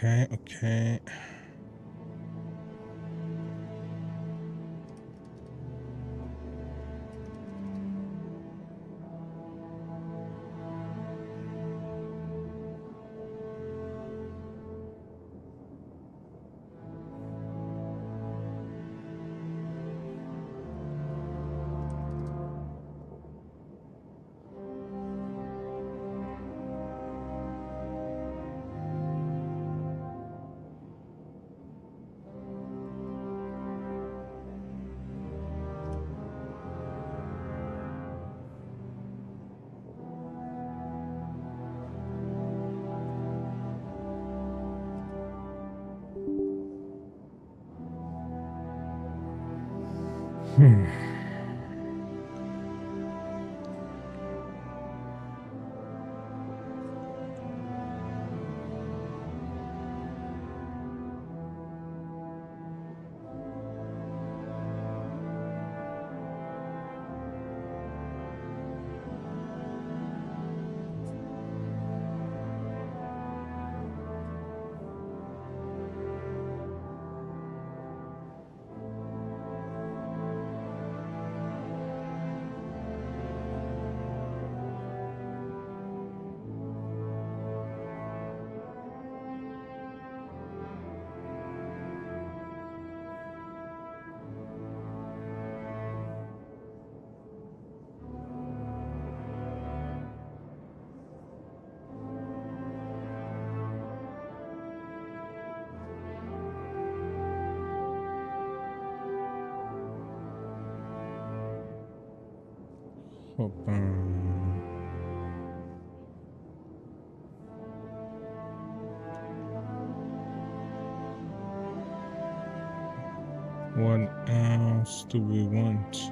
Okay. Hmm. Open. What else do we want?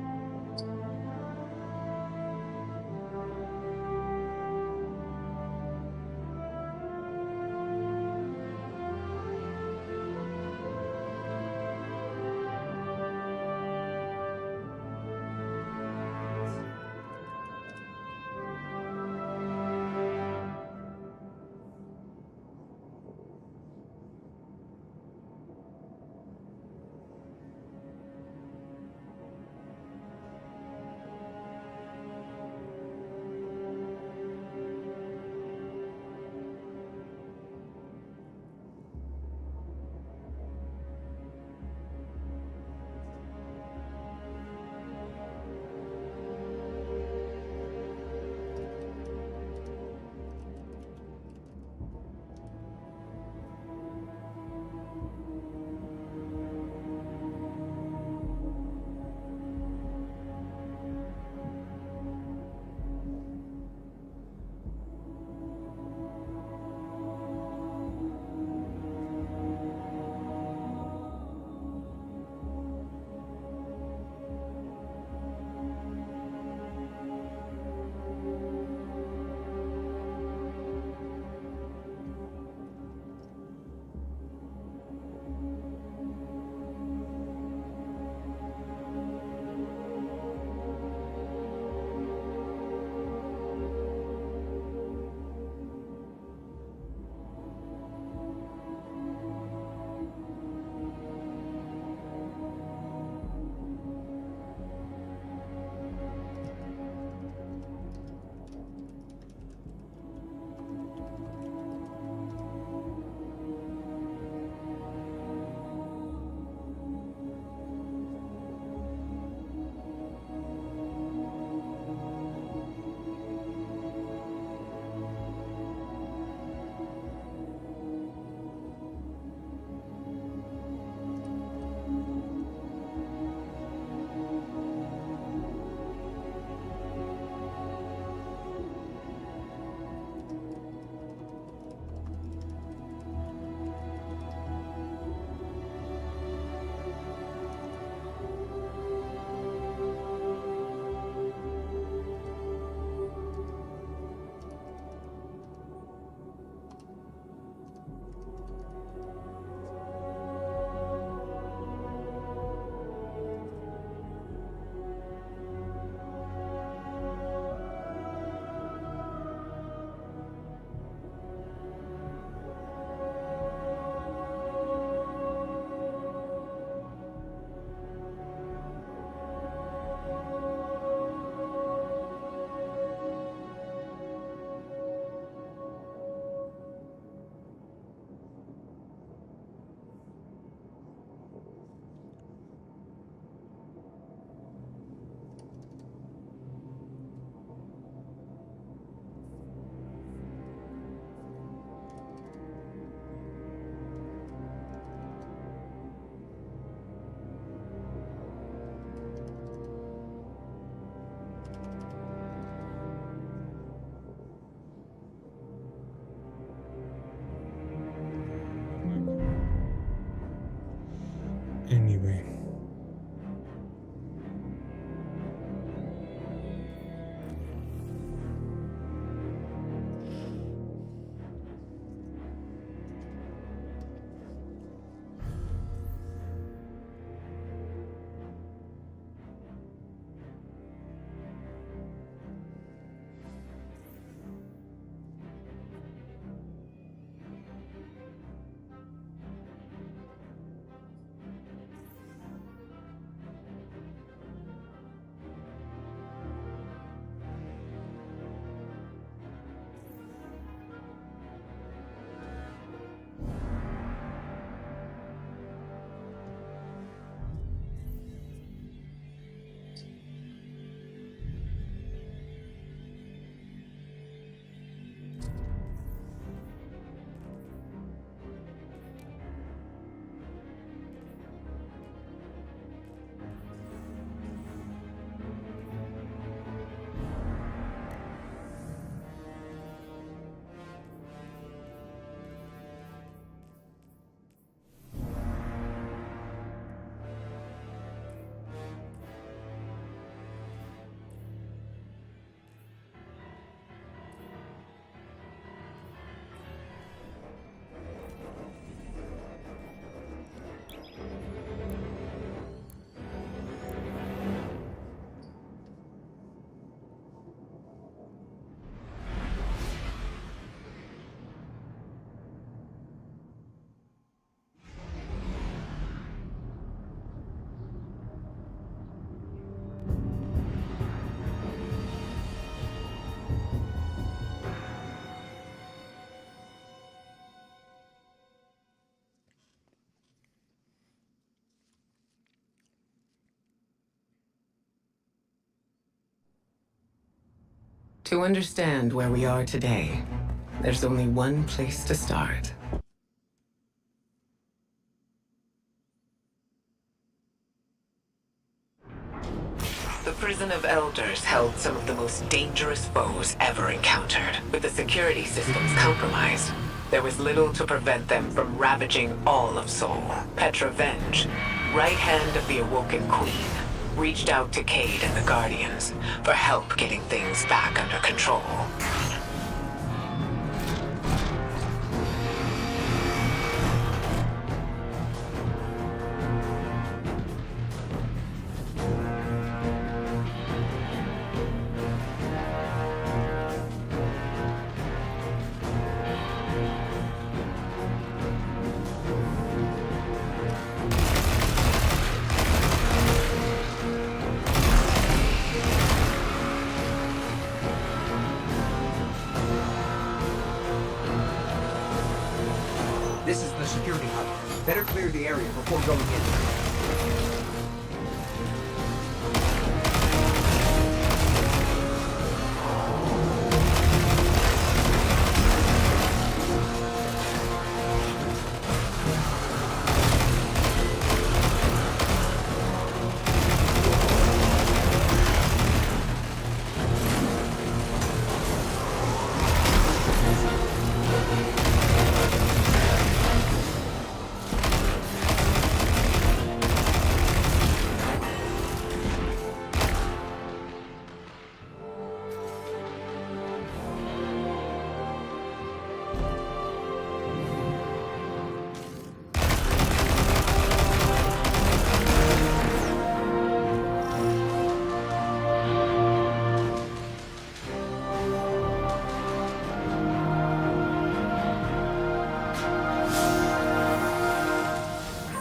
To understand where we are today, there's only one place to start. The Prison of Elders held some of the most dangerous foes ever encountered. With the security systems compromised, there was little to prevent them from ravaging all of Seoul. Petra Venge, right hand of the Awoken Queen, reached out to Cade and the Guardians for help getting things back under control. This is the security hub. Better clear the area before going in.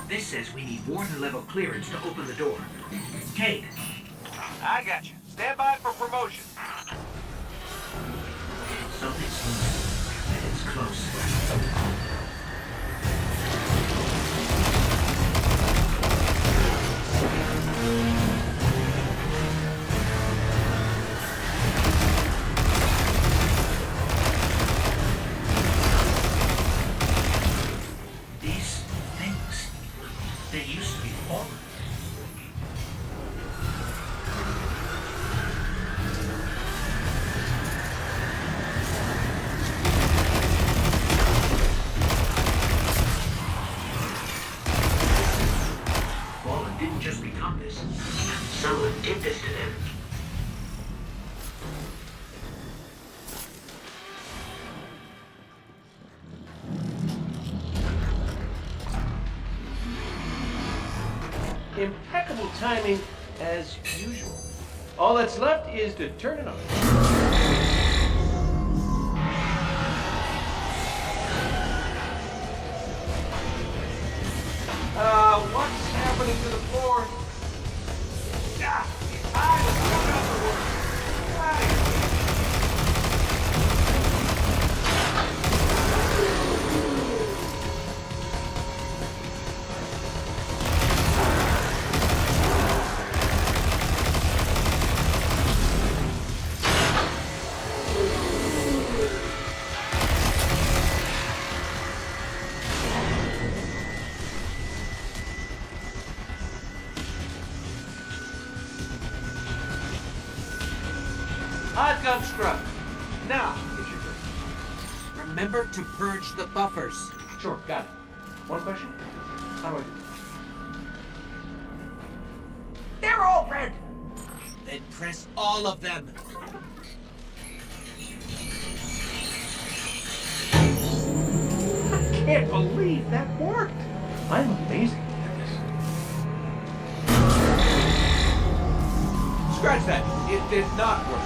This says we need warden level clearance to open the door. Cade. I got you. Stand by for promotion. Something's moving, and it's close. These things, they used to be fallen. Fallen didn't just become this. Someone did this to them. Impeccable timing, as usual. All that's left is to turn it on. What's happening to the floor? Ah, Hot gun scrub. Now, get your drink. Remember to purge the buffers. Sure, got it. One question? How do I do it? They're all red! Then press all of them. I can't believe that worked. I'm amazing at this. Scratch that. It did not work.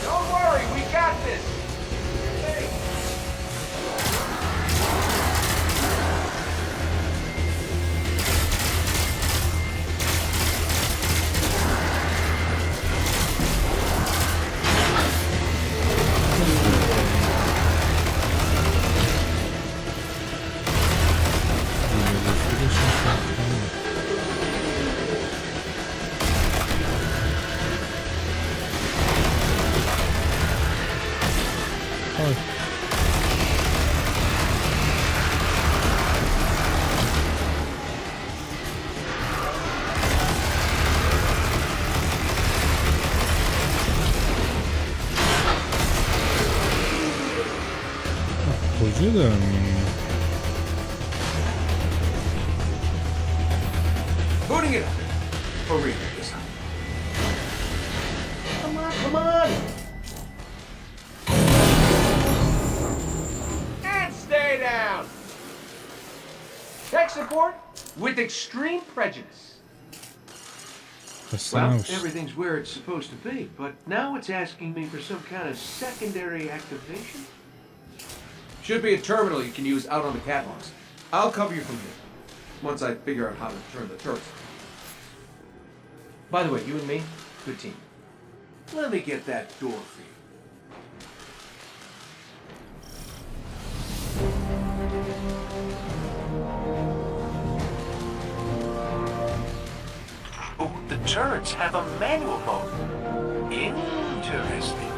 Don't worry, we got this. Hey. consider. I mean, Booting it up. For real this time. Come on, come on! And stay down! Tech support with extreme prejudice. that's Well, nice. everything's where it's supposed to be, but now it's asking me for some kind of secondary activation. Should be a terminal you can use out on the catwalks. I'll cover you from here, once I figure out how to turn the turrets. By the way, you and me, good team. Let me get that door for you. Oh, the turrets have a manual mode. Interesting.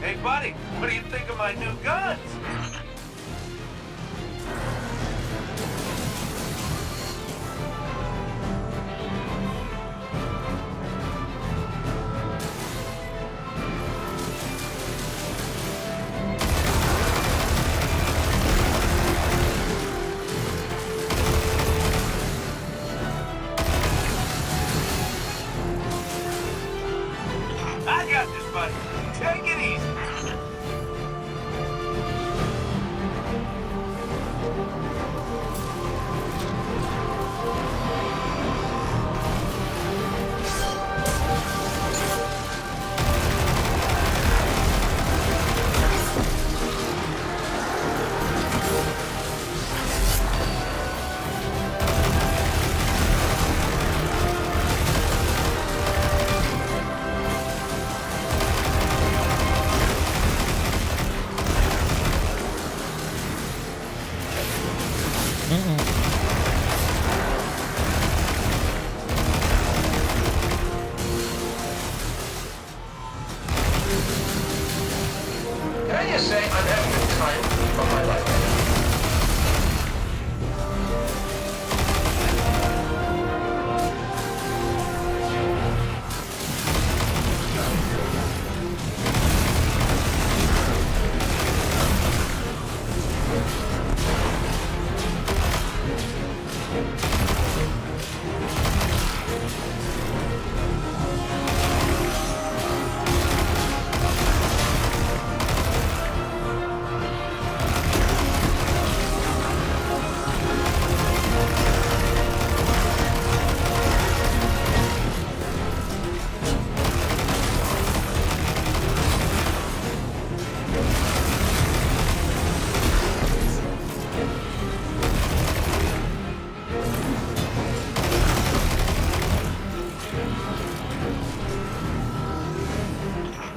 Hey, buddy, what do you think of my new guns? I got this, buddy. Take it easy. Can I just say I'm having the time of my life?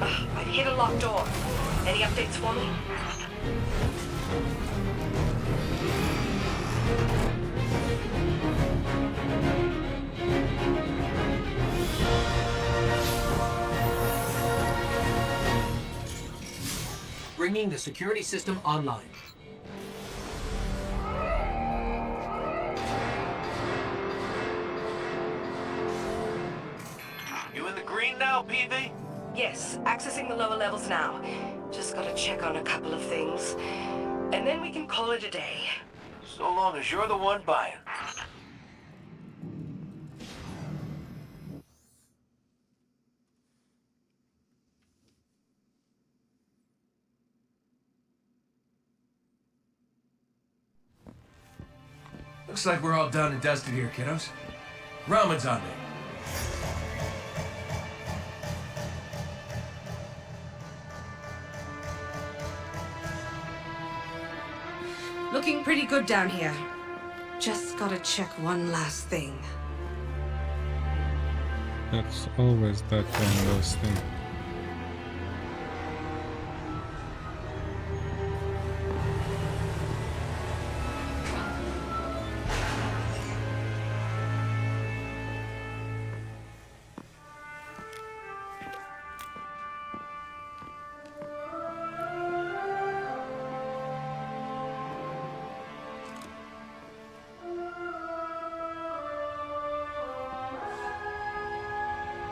I hit a locked door. Any updates for me? Bringing the security system online. You in the green now, PV? Yes, accessing the lower levels now. Just gotta check on a couple of things. And then we can call it a day. So long as you're the one buying. Looks like we're all done and dusted here, kiddos. Ramen's on me. Looking pretty good down here. Just gotta check one last thing. That's always that one last thing.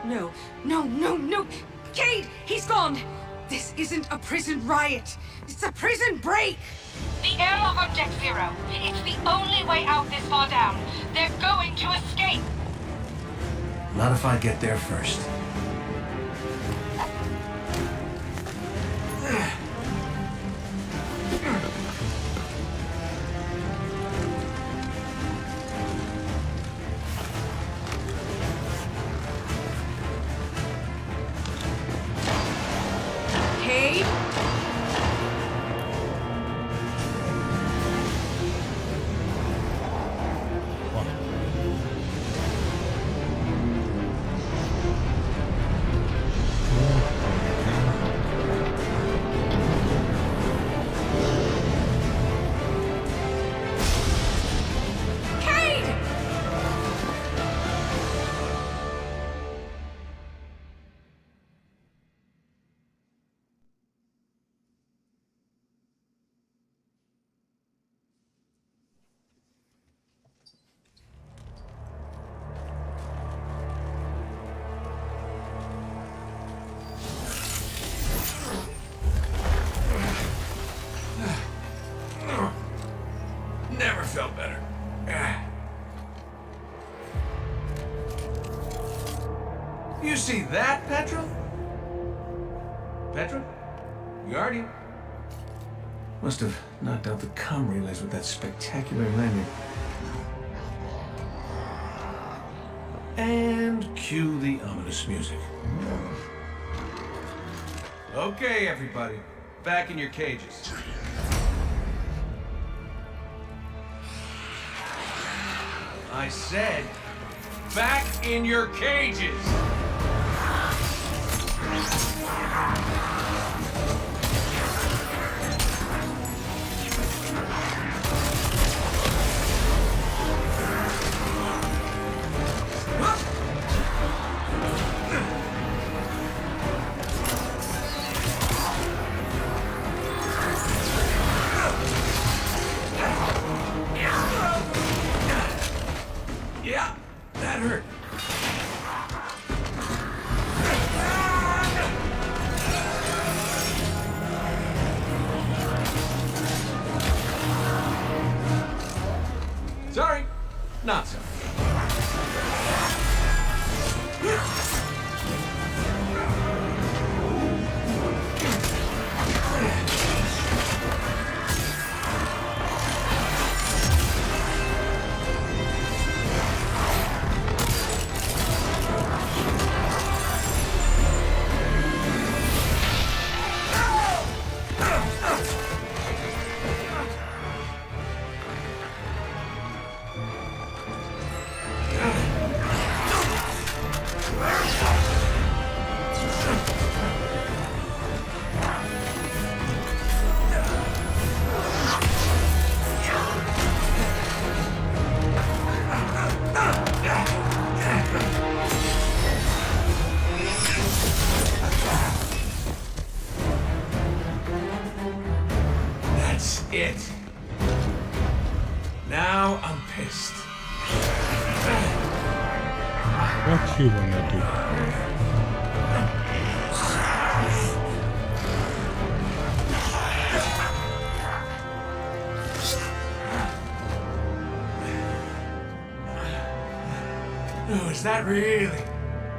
No, no, no, no! Cade! He's gone! This isn't a prison riot! It's a prison break! The airlock on deck 0. It's the only way out this far down. They're going to escape! Not if I get there first. Cade? Cade! Never felt better. You see that, Petra? Petra? Guardian? Must have knocked out the comm relays with that spectacular landing. And cue the ominous music. Okay, everybody. Back in your cages. I said, back in your cages! Yeah, that hurt. Sorry, not sorry. That's it. Now I'm pissed. What you wanna do? Oh, is that really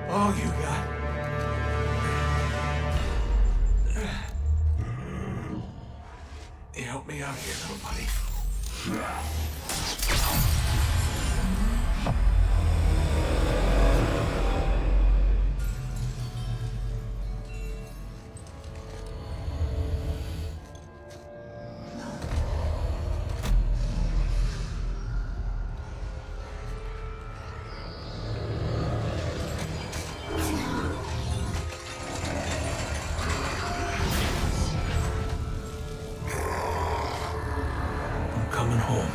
all you got? You help me out here, little buddy. I'm coming home.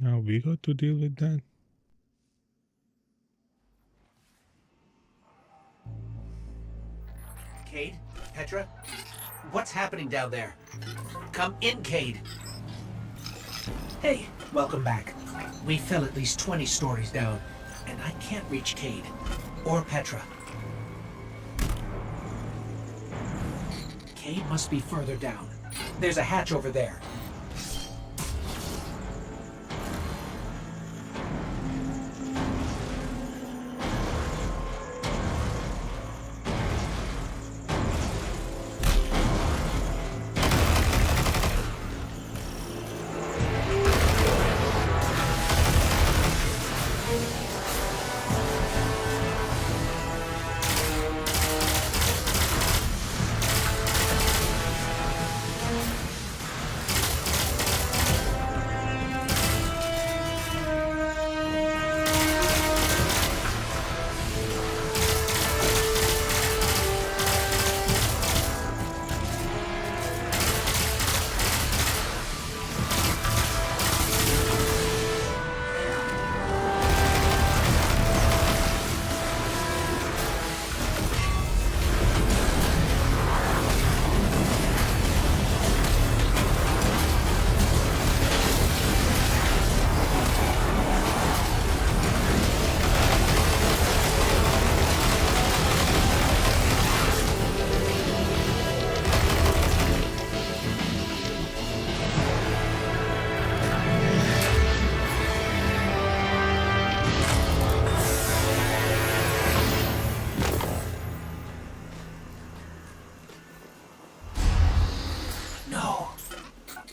Now we got to deal with that. Cade? Petra? What's happening down there? Come in, Cade. Hey, welcome back. We fell at least 20 stories down, and I can't reach Cade. Or Petra. Cade must be further down. There's a hatch over there.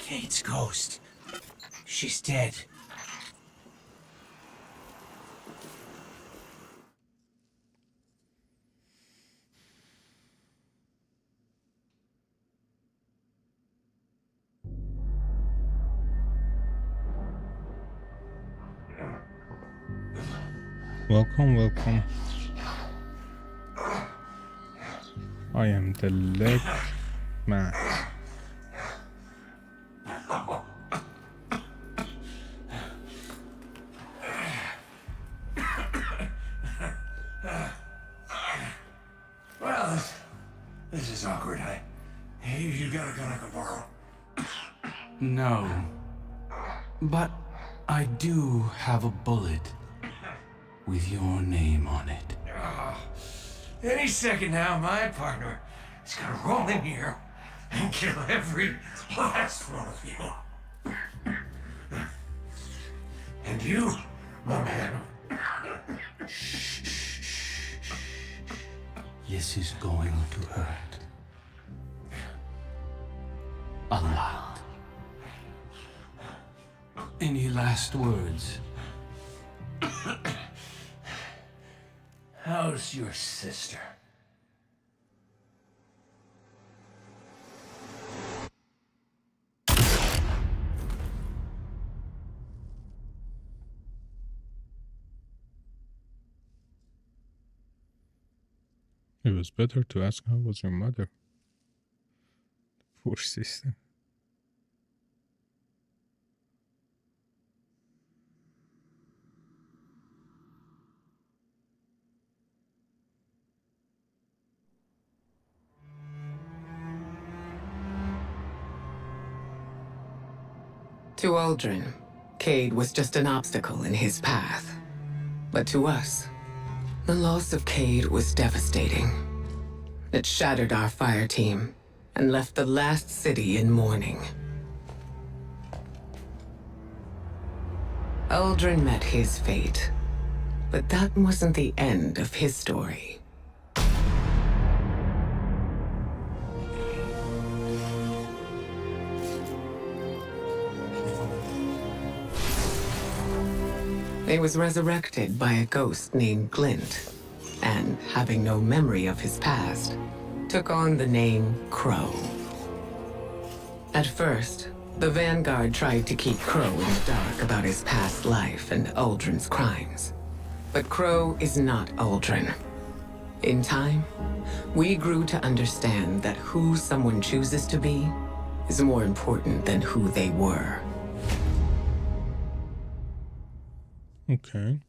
Cade's ghost. She's dead. Welcome, welcome. I am the leg man. Well, this is awkward. You got a gun I can borrow? No. But I do have a bullet with your name on it. Any second now, my partner is gonna roll in here and kill every last one of you. And you, my man. This is going to hurt. A lot. Any last words? How's your sister? It was better to ask how was your mother. Poor sister. To Aldrin, Cade was just an obstacle in his path. But to us, the loss of Cade was devastating. It shattered our fire team and left the last city in mourning. Aldrin met his fate, but that wasn't the end of his story. He was resurrected by a ghost named Glint, and, having no memory of his past, took on the name Crow. At first, the Vanguard tried to keep Crow in the dark about his past life and Aldrin's crimes. But Crow is not Aldrin. In time, we grew to understand that who someone chooses to be is more important than who they were. Okay.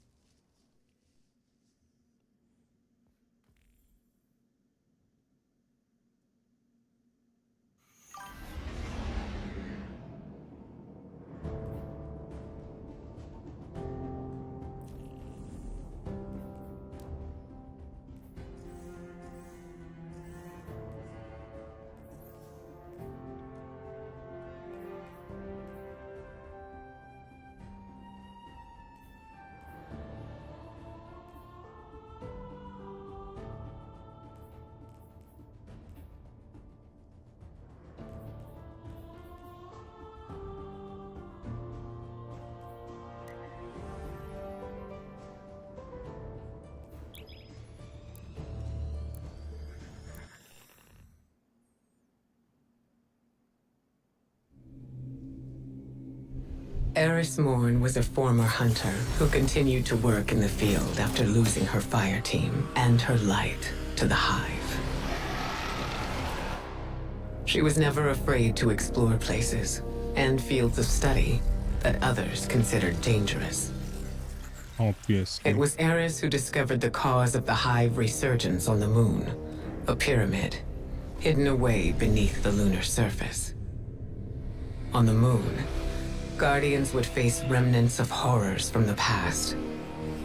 Aorus Morn was a former hunter who continued to work in the field after losing her fire team and her light to the Hive. She was never afraid to explore places and fields of study that others considered dangerous. Obviously. It was Aorus who discovered the cause of the Hive resurgence on the moon, a pyramid hidden away beneath the lunar surface. On the moon, Guardians would face remnants of horrors from the past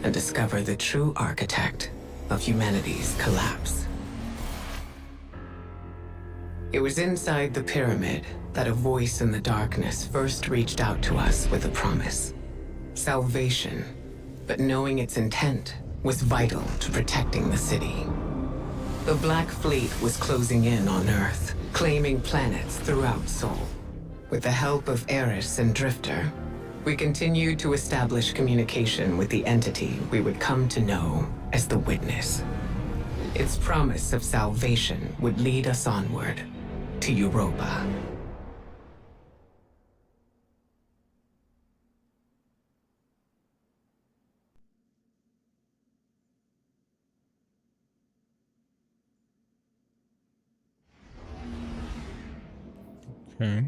and discover the true architect of humanity's collapse. It was inside the pyramid that a voice in the darkness first reached out to us with a promise. Salvation, but knowing its intent was vital to protecting the city. The Black Fleet was closing in on Earth, claiming planets throughout Sol. With the help of Aorus and Drifter, we continued to establish communication with the entity we would come to know as the Witness. Its promise of salvation would lead us onward to Europa. Okay.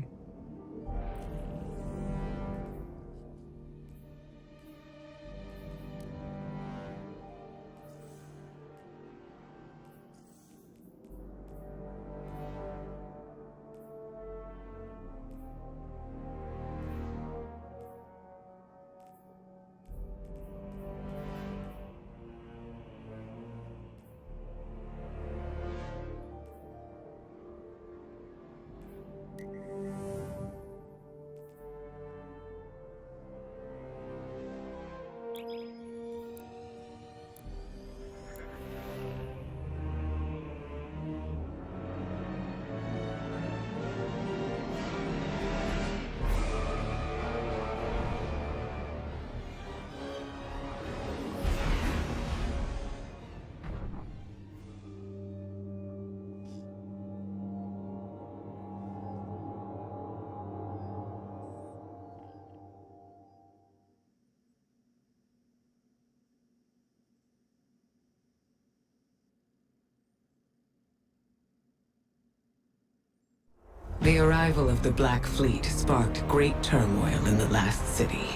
The arrival of the Black Fleet sparked great turmoil in the last city.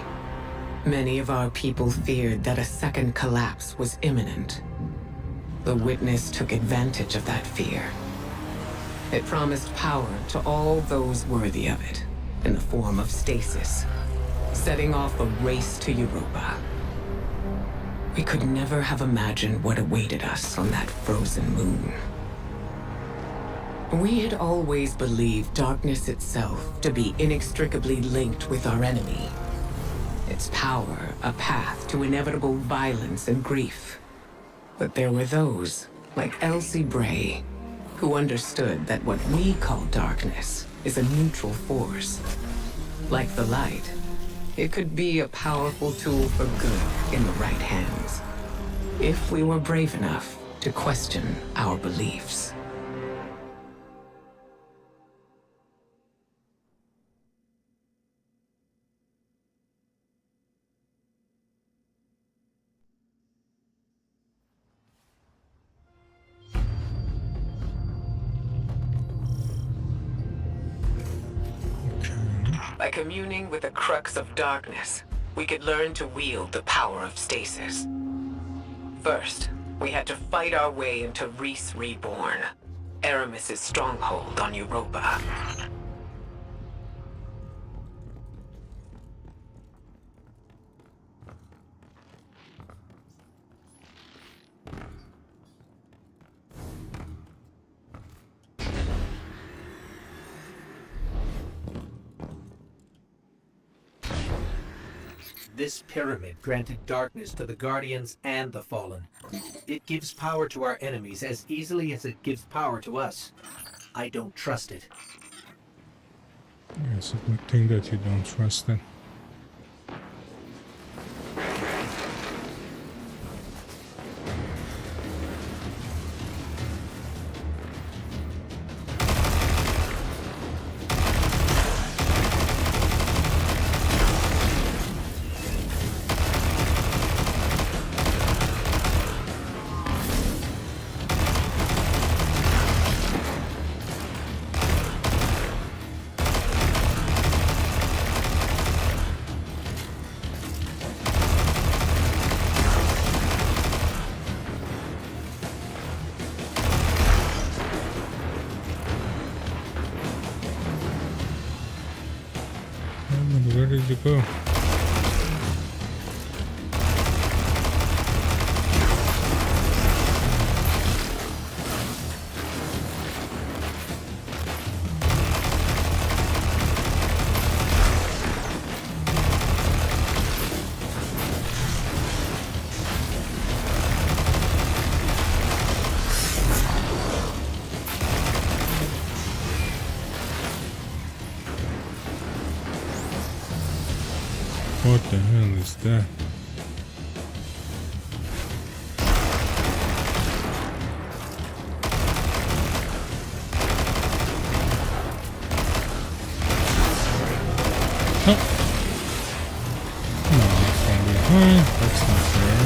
Many of our people feared that a second collapse was imminent. The Witness took advantage of that fear. It promised power to all those worthy of it, in the form of stasis, setting off a race to Europa. We could never have imagined what awaited us on that frozen moon. We had always believed darkness itself to be inextricably linked with our enemy. Its power a path to inevitable violence and grief. But there were those, like Elsie Bray, who understood that what we call darkness is a neutral force. Like the light, it could be a powerful tool for good in the right hands, if we were brave enough to question our beliefs. By communing with the crux of darkness, we could learn to wield the power of stasis. First, we had to fight our way into Reese Reborn, Aramis's stronghold on Europa. This pyramid granted darkness to the Guardians and the Fallen. It gives power to our enemies as easily as it gives power to us. I don't trust it. Yeah, it's a good thing that you don't trust it. Where did you go? What the hell is that? Oh. No, from behind. That's not fair.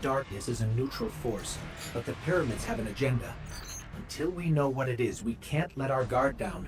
Darkness is a neutral force, but the pyramids have an agenda. Until we know what it is, we can't let our guard down.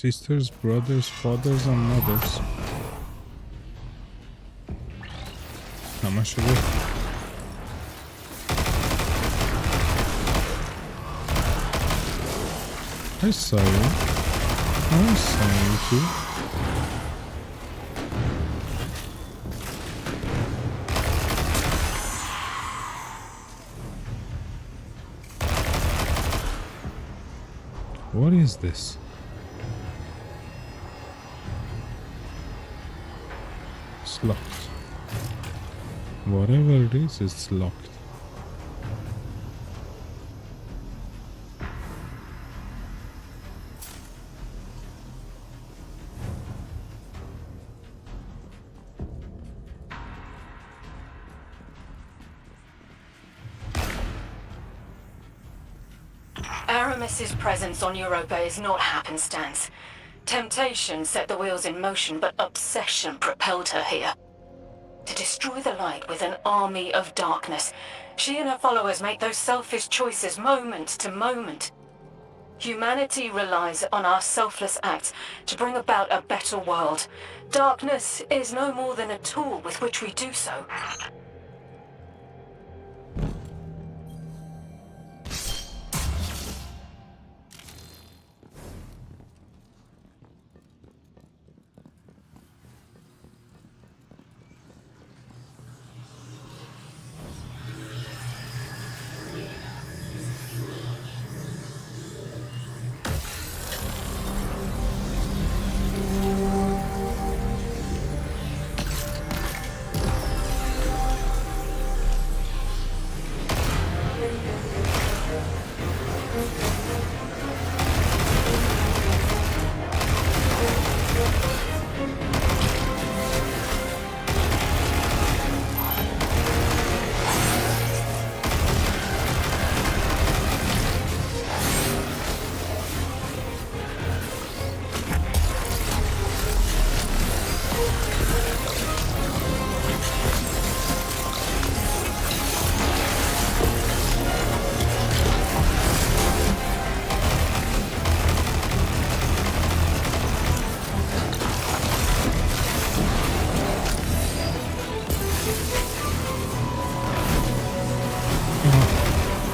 sisters, brothers, fathers, and mothers. همه شده. I saw you. I saw you too. What is this? It's locked. Whatever it is, it's locked. Aramis's presence on Europa is not happenstance. Temptation set the wheels in motion, but obsession propelled her here. To destroy the light with an army of darkness, she and her followers make those selfish choices moment to moment. Humanity relies on our selfless acts to bring about a better world. Darkness is no more than a tool with which we do so.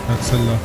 Axella.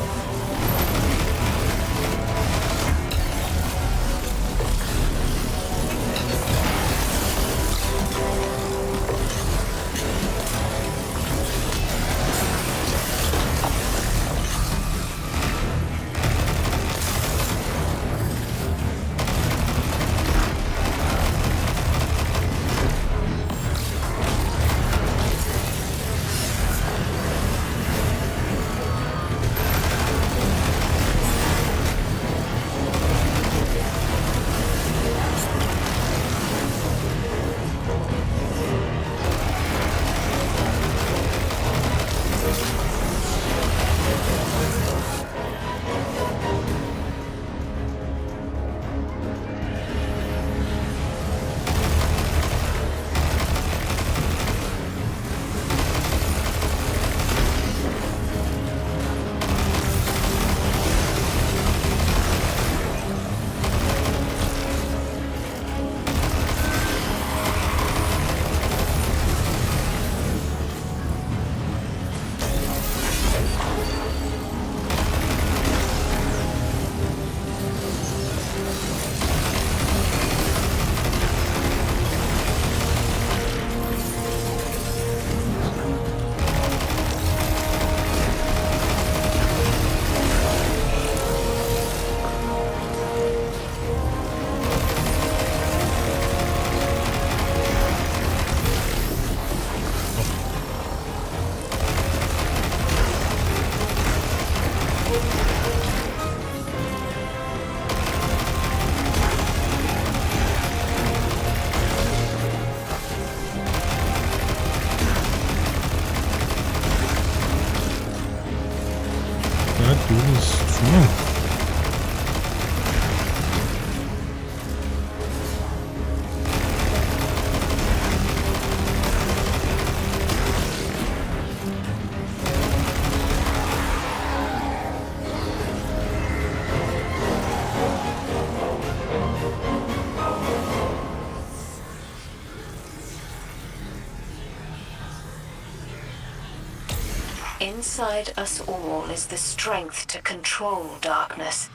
inside us all is the strength to control darkness.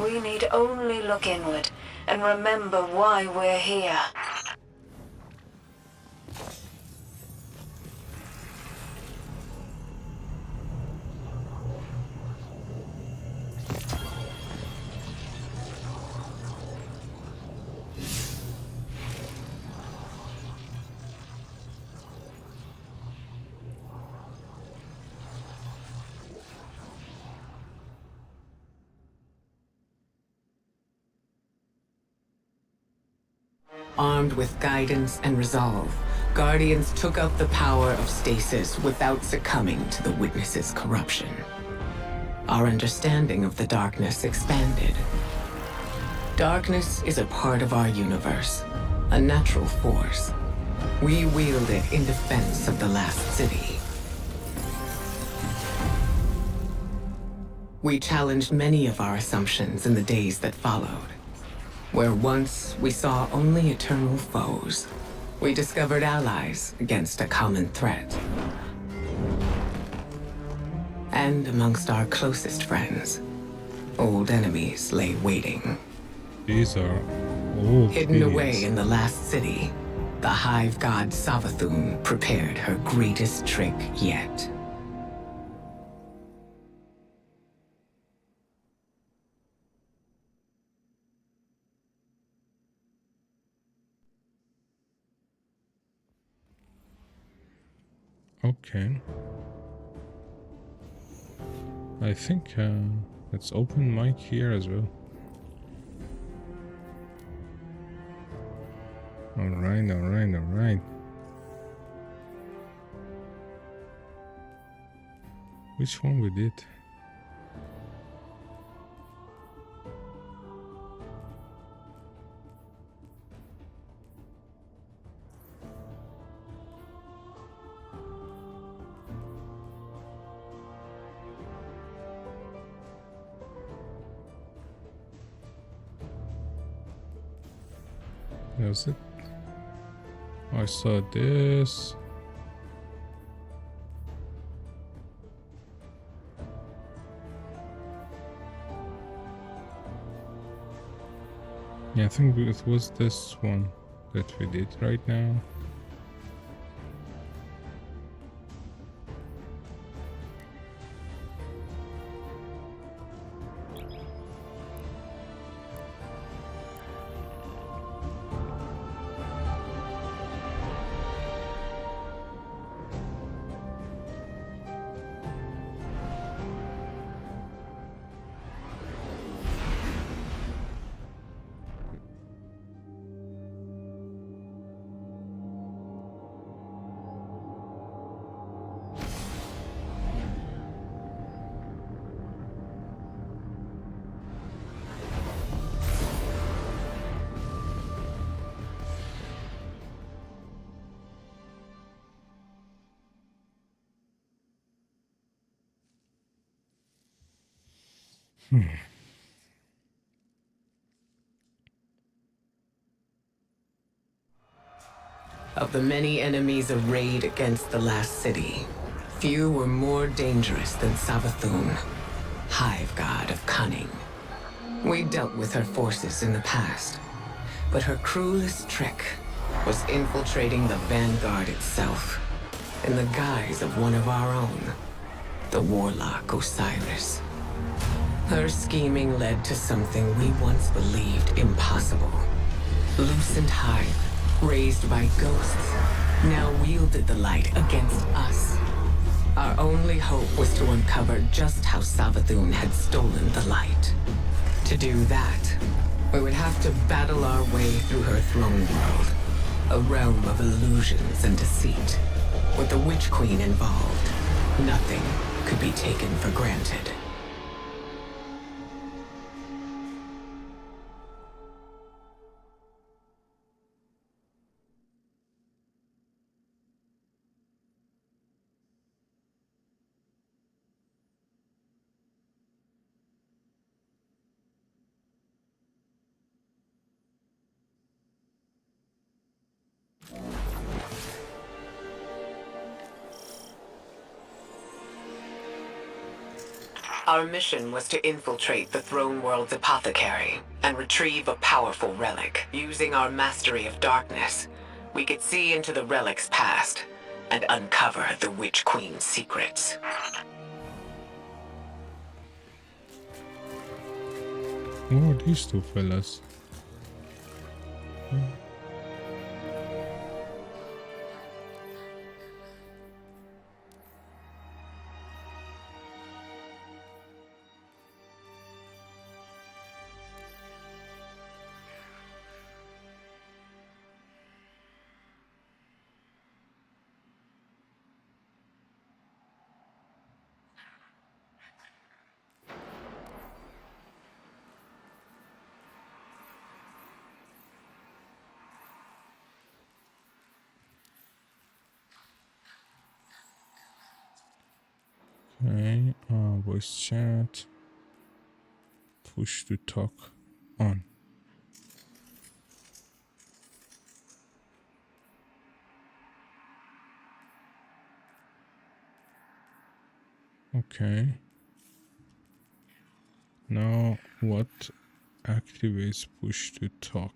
We need only look inward and remember why we're here. Armed with guidance and resolve, Guardians took out the power of stasis without succumbing to the Witness's corruption. Our understanding of the darkness expanded. Darkness is a part of our universe, a natural force. We wield it in defense of the last city. We challenged many of our assumptions in the days that followed. Where once we saw only eternal foes, we discovered allies against a common threat. And amongst our closest friends, old enemies lay waiting. These are old Hidden away beings. in the last city, the hive god Savathun prepared her greatest trick yet. Okay. I think let's open mic here as well. Alright, alright, alright. Which one we did? Was it? I saw this. Yeah, I think it was this one that we did right now. Of the many enemies arrayed against the last city, few were more dangerous than Savathun, hive god of cunning. We dealt with her forces in the past, but her cruelest trick was infiltrating the Vanguard itself, in the guise of one of our own, the warlock Osiris. Her scheming led to something we once believed impossible. Lucent hive, raised by ghosts, now wielded the light against us. Our only hope was to uncover just how Savathun had stolen the light. To do that, we would have to battle our way through her throne world, a realm of illusions and deceit. With the Witch Queen involved, nothing could be taken for granted. Our mission was to infiltrate the Throne World's apothecary and retrieve a powerful relic. Using our mastery of darkness, we could see into the relic's past and uncover the Witch Queen's secrets. Who are these two fellas? Okay, voice chat, push to talk on. Okay. Now what activates push to talk?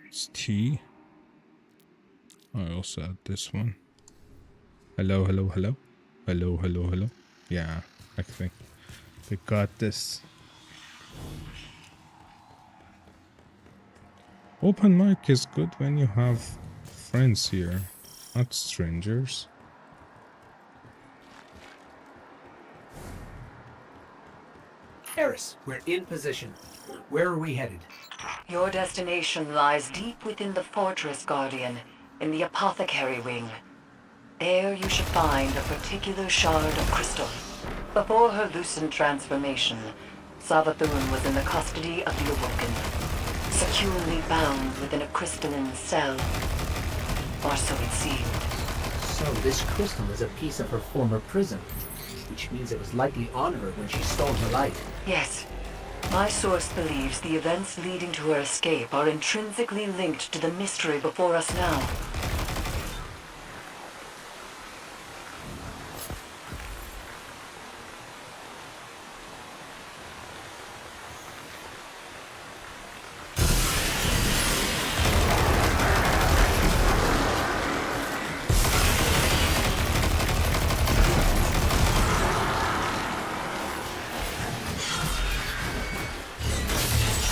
It's T. I also add this one. Hello, hello, hello. Hello, hello, hello. Yeah, I think they got this. Open mic is good when you have friends here, not strangers. Aorus, we're in position. Where are we headed? Your destination lies deep within the fortress, Guardian, in the apothecary wing. There you should find a particular shard of crystal. Before her lucent transformation, Savathun was in the custody of the Awoken, securely bound within a crystalline cell. Or so it seemed. So this crystal is a piece of her former prison, which means it was likely on her when she stole her light. Yes. My source believes the events leading to her escape are intrinsically linked to the mystery before us now.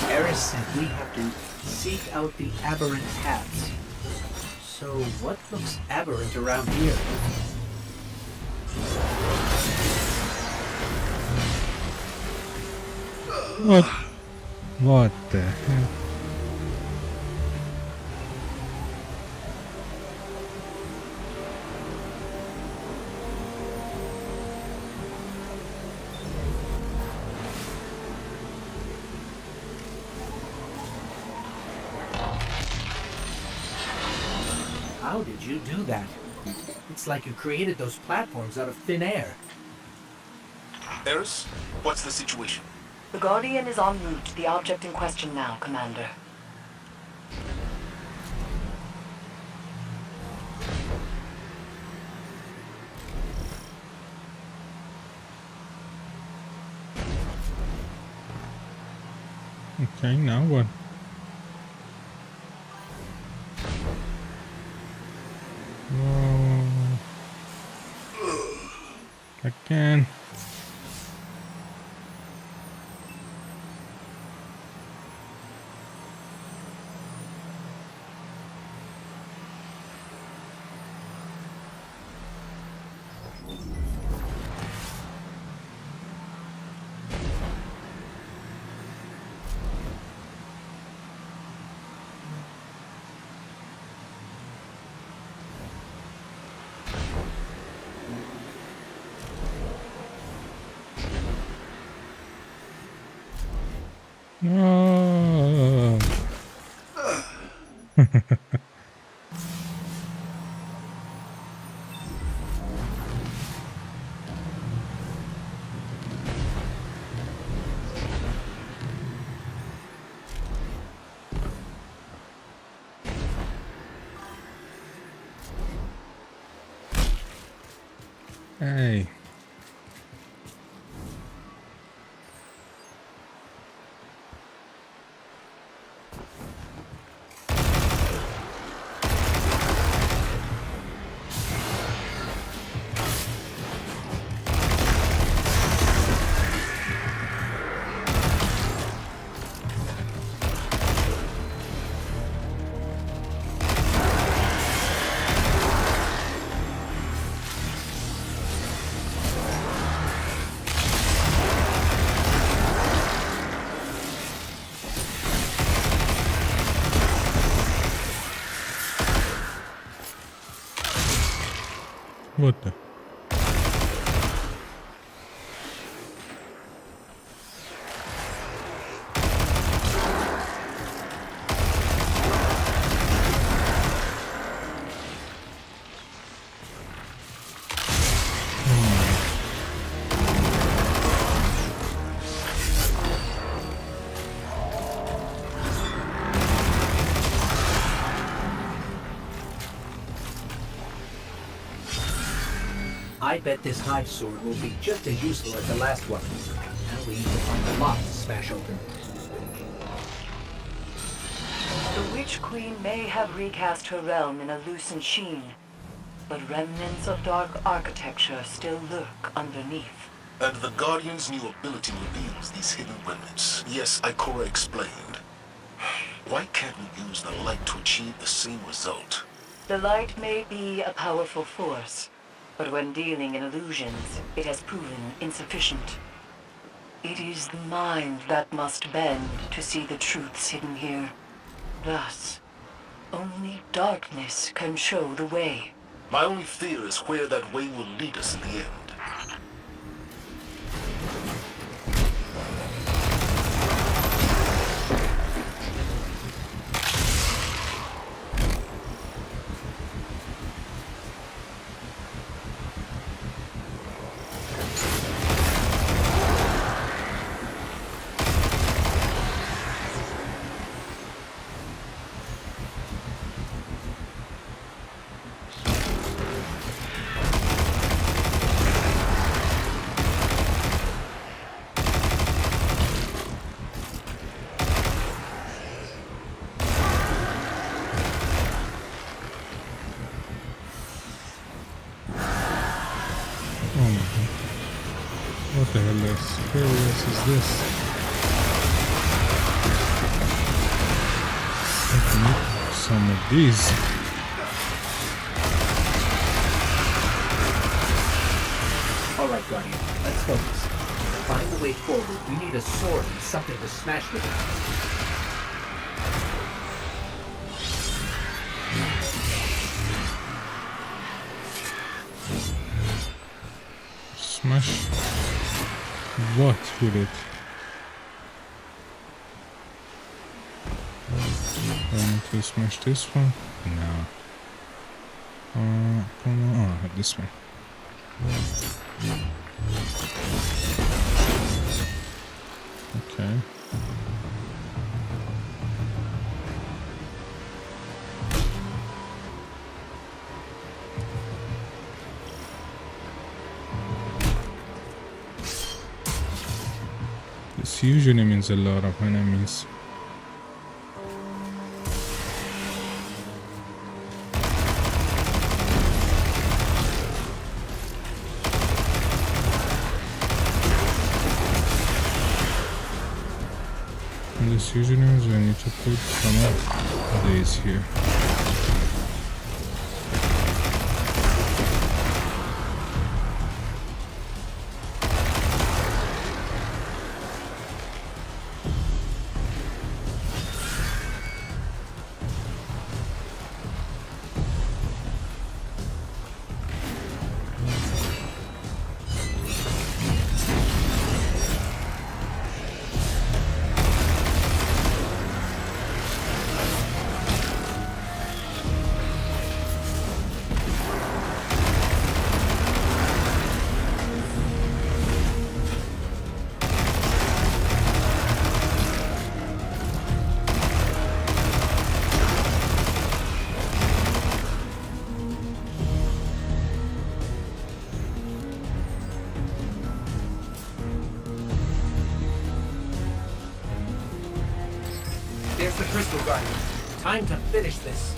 Aorus said we have to seek out the aberrant paths. So what looks aberrant around here? What the hell? How did you do that? It's like you created those platforms out of thin air. Aorus, what's the situation? The Guardian is en route to the object in question now, Commander. Okay, now what? Again. No. Hey. What the? I bet this hive sword will be just as useful as the last one. Now we need to find a lock to smash open. The Witch Queen may have recast her realm in a lucent sheen, but remnants of dark architecture still lurk underneath. And the Guardian's new ability reveals these hidden remnants. Yes, Ikora explained. Why can't we use the light to achieve the same result? The light may be a powerful force, but when dealing in illusions, it has proven insufficient. It is the mind that must bend to see the truths hidden here. Thus, only darkness can show the way. My only fear is where that way will lead us in the end. What the hell is this? I can make some of these. Alright, Guardian, let's focus. To find the way forward, we need a sword and something to smash with it. Smash what with it? I need to smash this one? No. Come on, this one. Okay. This usually means a lot of enemies. And this usually means I need to put some of these here. Crystal Guardian. Time to finish this.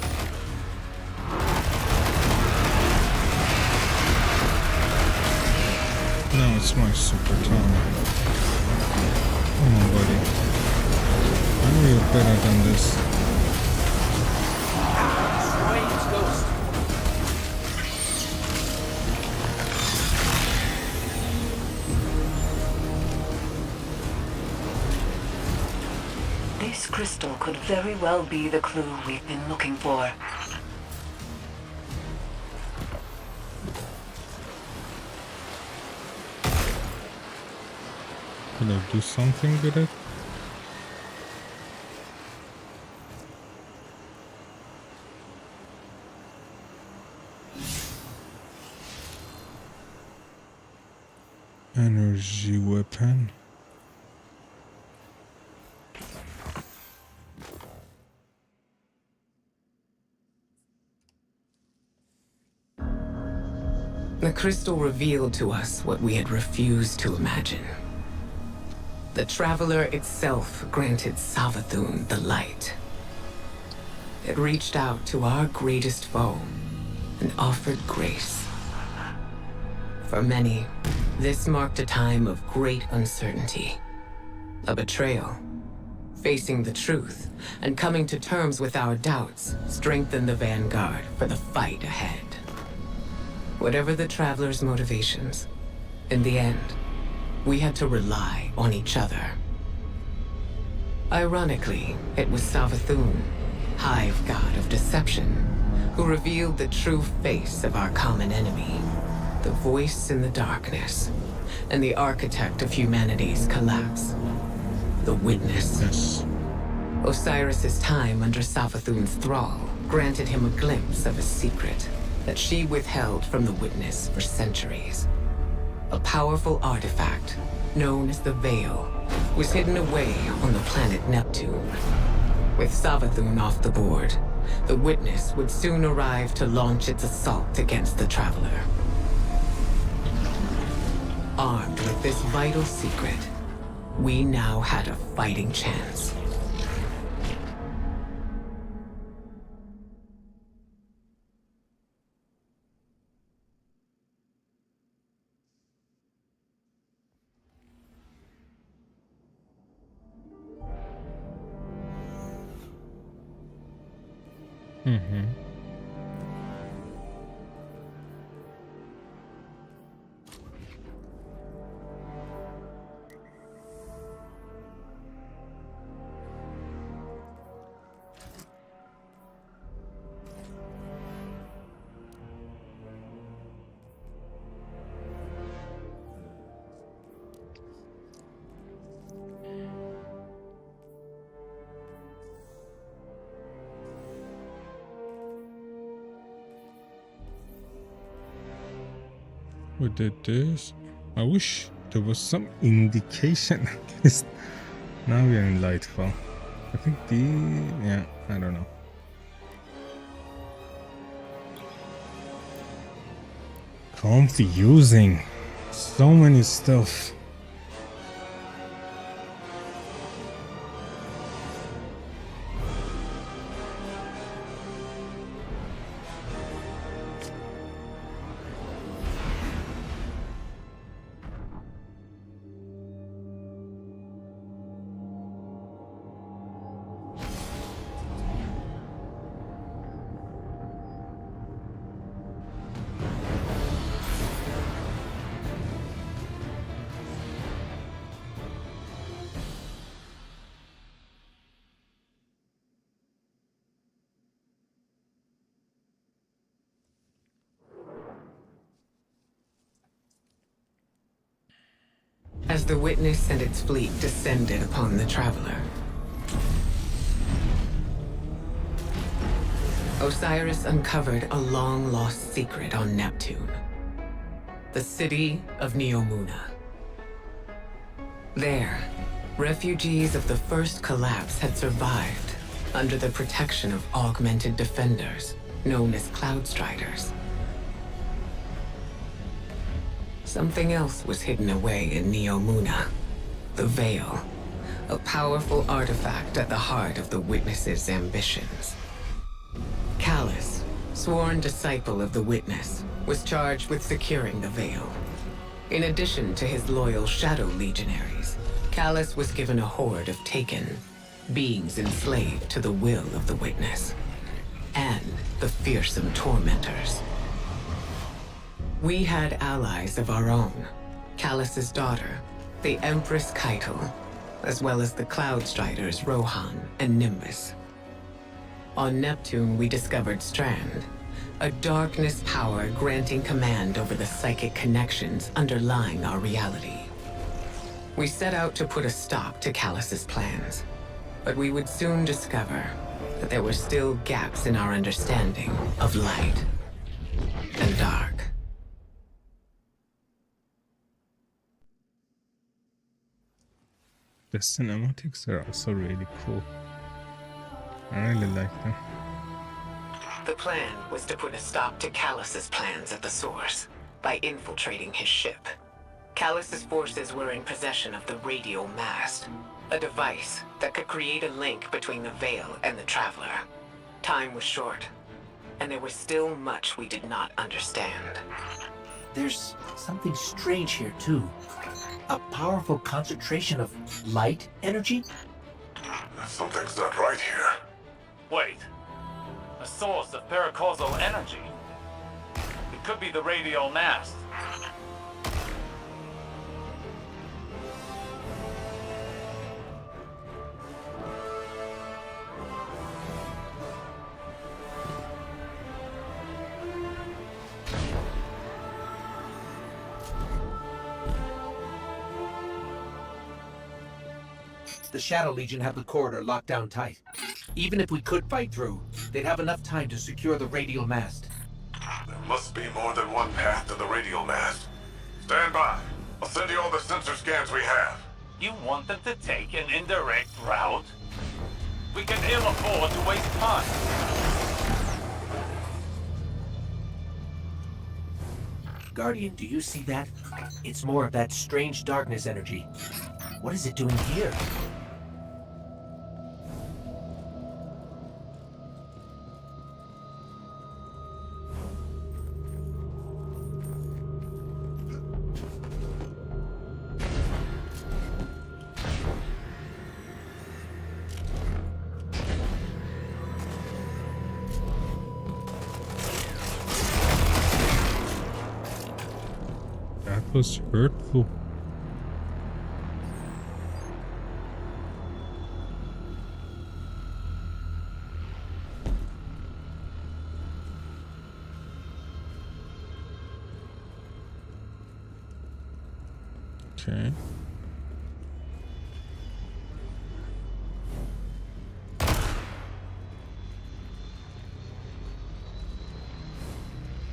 No, it's my super Tom. Come on, buddy. I know you're better than this. Destroying its ghost. This crystal could very well be the clue we've been looking for. Could I do something with it? Energy weapon. The crystal revealed to us what we had refused to imagine. The Traveler itself granted Savathun the light. It reached out to our greatest foe and offered grace. For many, this marked a time of great uncertainty. A betrayal. Facing the truth and coming to terms with our doubts strengthened the vanguard for the fight ahead. Whatever the Traveler's motivations, in the end, we had to rely on each other. Ironically, it was Savathun, hive god of deception, who revealed the true face of our common enemy, the voice in the darkness, and the architect of humanity's collapse, the Witness. Yes. Osiris's time under Savathun's thrall granted him a glimpse of a secret that she withheld from the Witness for centuries. A powerful artifact, known as the Veil, was hidden away on the planet Neptune. With Savathun off the board, the Witness would soon arrive to launch its assault against the Traveler. Armed with this vital secret, we now had a fighting chance. Mm-hmm. We did this. I wish there was some indication. Now we're in Lightfall. I think yeah, I don't know. Confusing. So many stuff. As the Witness and its fleet descended upon the Traveler, Osiris uncovered a long-lost secret on Neptune. The city of Neomuna. There, refugees of the first collapse had survived under the protection of augmented defenders, known as Cloudstriders. Something else was hidden away in Neomuna. The Veil. a powerful artifact at the heart of the Witness's ambitions. Callus, sworn disciple of the Witness, was charged with securing the Veil. In addition to his loyal Shadow Legionaries, Callus was given a horde of Taken, beings enslaved to the will of the Witness, and the fearsome Tormentors. We had allies of our own, Callus's daughter, the Empress Keitel, as well as the Cloud Striders Rohan and Nimbus. On Neptune, we discovered Strand, a darkness power granting command over the psychic connections underlying our reality. We set out to put a stop to Callus's plans, but we would soon discover that there were still gaps in our understanding of light and dark. The cinematics are also really cool. I really like them. The plan was to put a stop to Callus's plans at the source by infiltrating his ship. Callus's forces were in possession of the radio mast, a device that could create a link between the Veil and the Traveler. Time was short, and there was still much we did not understand. There's something strange here, too. A powerful concentration of light energy? Something's not right here. Wait. A source of paracausal energy? It could be the radial mast. The Shadow Legion have the corridor locked down tight. Even if we could fight through, they'd have enough time to secure the radial mast. There must be more than one path to the radial mast. Stand by. I'll send you all the sensor scans we have. You want them to take an indirect route? We can ill afford to waste time. Guardian, do you see that? It's more of that strange darkness energy. What is it doing here? That was hurtful. Okay.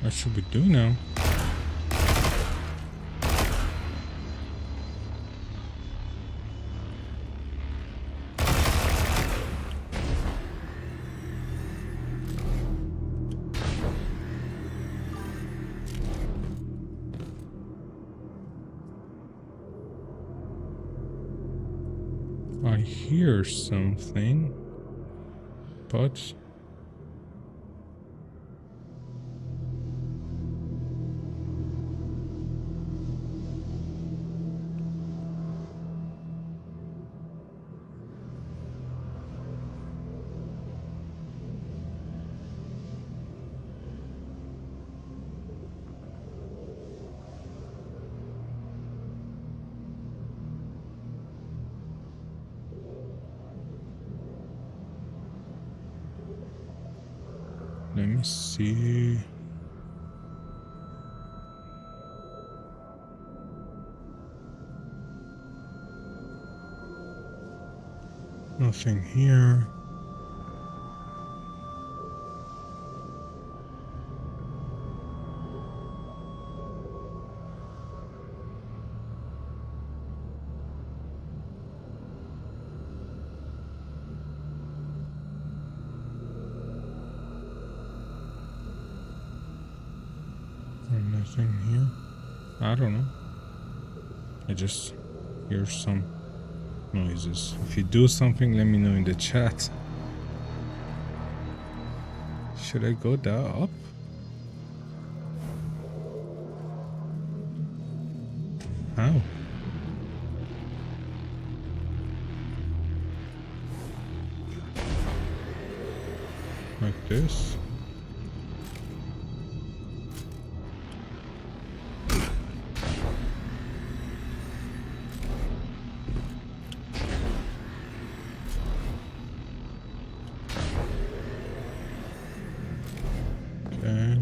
What should we do now? I hear something, but let me see. Nothing here. Nothing here. I don't know. I just hear some noises. If you do something, let me know in the chat. Should I go there up? How? Like this? Okay.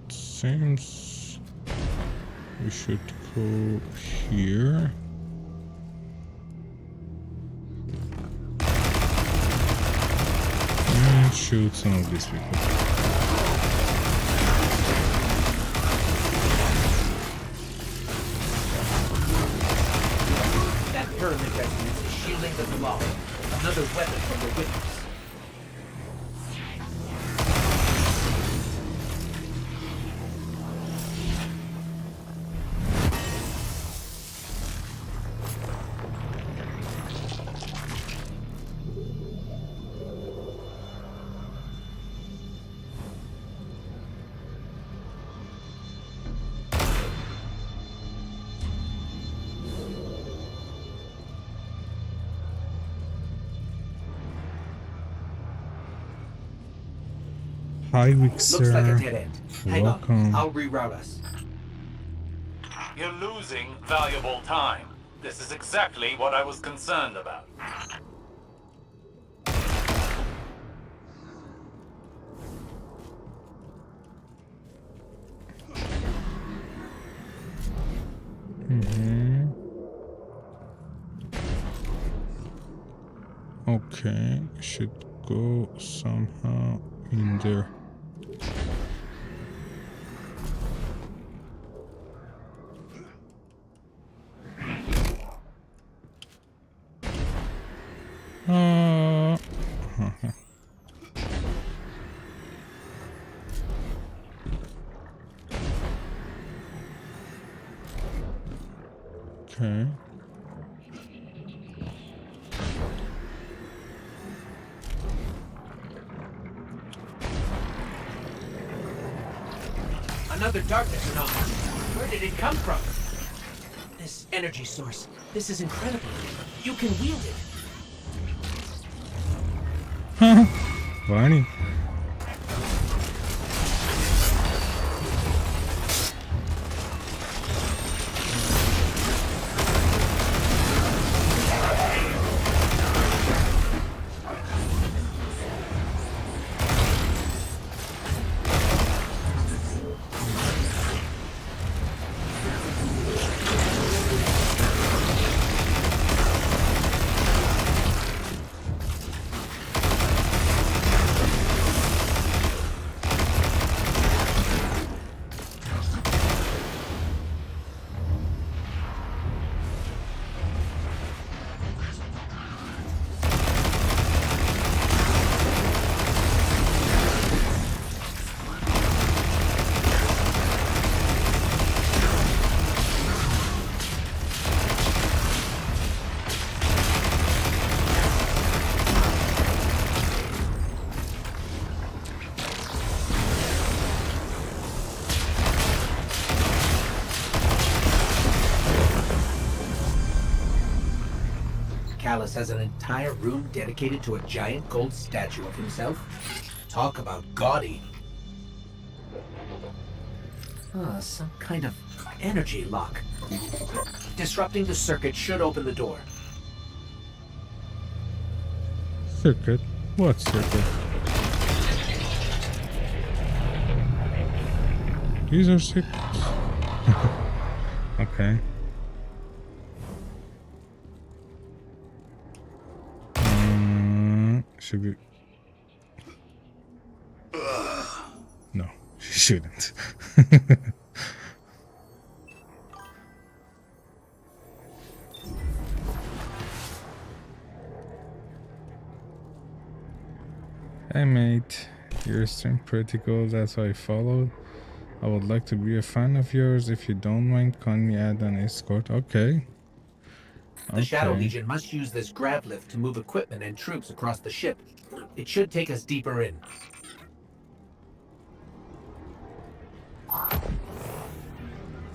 Seems we should go here. And shoot some of these people. That pyramid residence is shielding the block. Another weapon from the witness. Hi, Wixer. Looks like a dead end. Hang Welcome. on, I'll reroute us. You're losing valuable time. This is exactly what I was concerned about. Okay, should go somehow in there. Okay. Another darkness anomaly. Where did it come from? This energy source. This is incredible. You can wield it. Funny. Callus has an entire room dedicated to a giant gold statue of himself. Talk about gaudy. Some kind of energy lock. Disrupting the circuit should open the door. Circuit? What circuit? These are circuits. Okay. Should we? No, she shouldn't. Hey mate, your stream pretty cool, that's why I followed. I would like to be a fan of yours. If you don't mind, kindly add an escort. Okay. The Shadow Legion must use this grav lift to move equipment and troops across the ship. It should take us deeper in.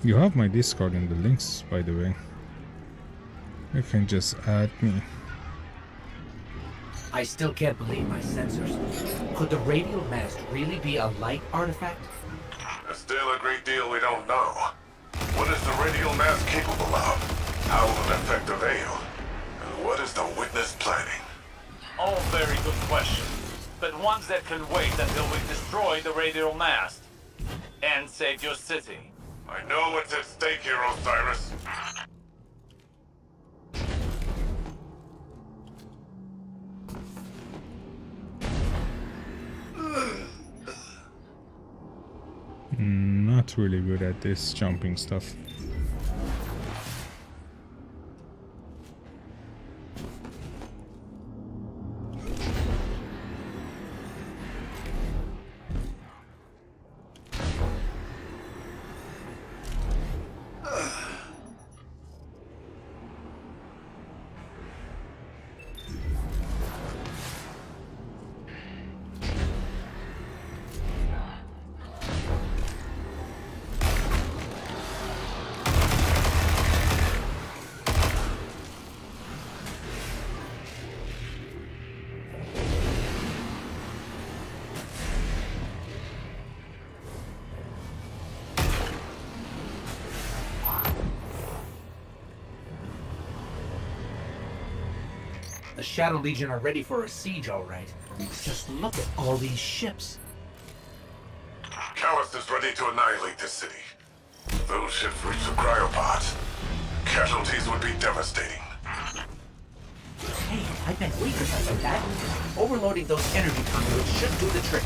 You have my Discord in the links, by the way. You can just add me. I still can't believe my sensors. Could the radial mast really be a light artifact? There's still a great deal we don't know. What is the radial mass capable of? How will it affect the Veil? And what is the Witness planning? All very good questions, but ones that can wait until we destroy the radial mast and save your city. I know what's at stake here, Osiris. Not really good at this jumping stuff. The Shadow Legion are ready for a siege, all right. Just look at all these ships. Callus is ready to annihilate this city. If those ships reach the cryopods, casualties would be devastating. Hey, I've been waiting for something like that. Overloading those energy conduits should do the trick.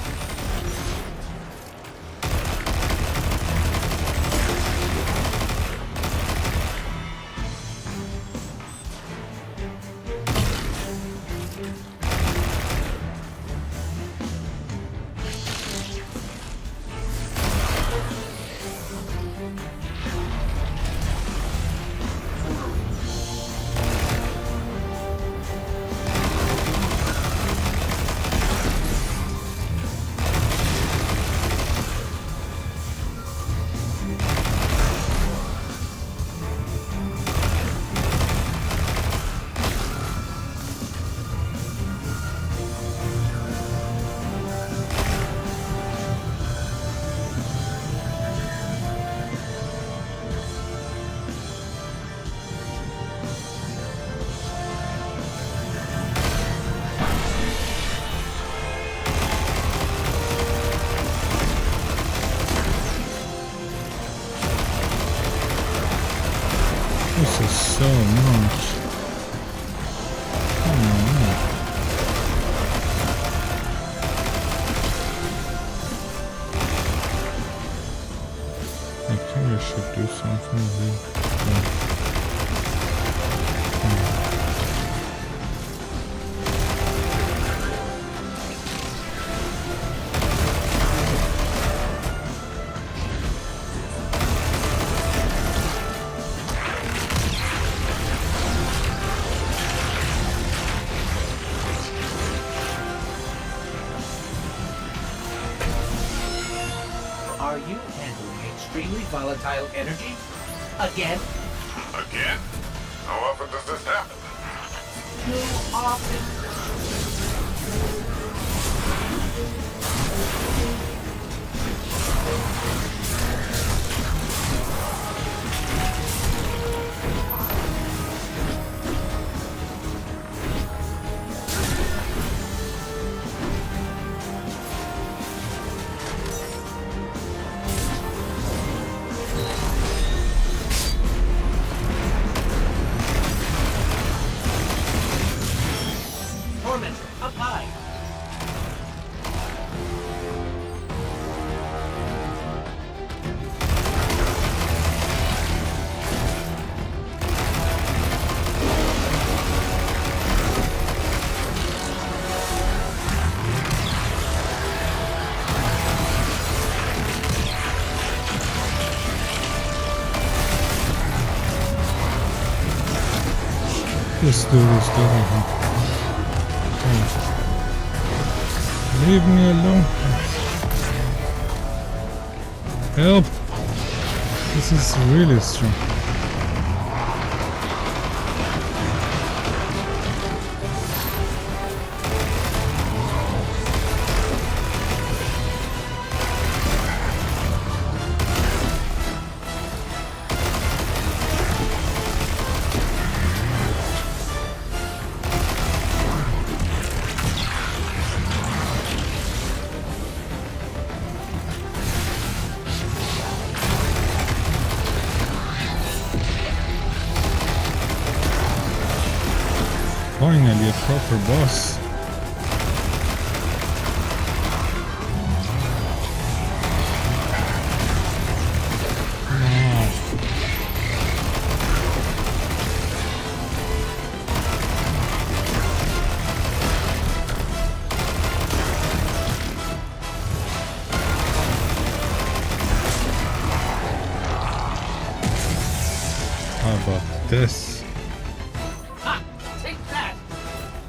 This is so much. Come on. I think I should do something with Are you handling extremely volatile energy? Again? Again? How often does this happen? Too often. Tormentor, up high. Let's do this, leave me alone. Help! This is really strong. Finally, a proper boss. How about this? Ha! Take that!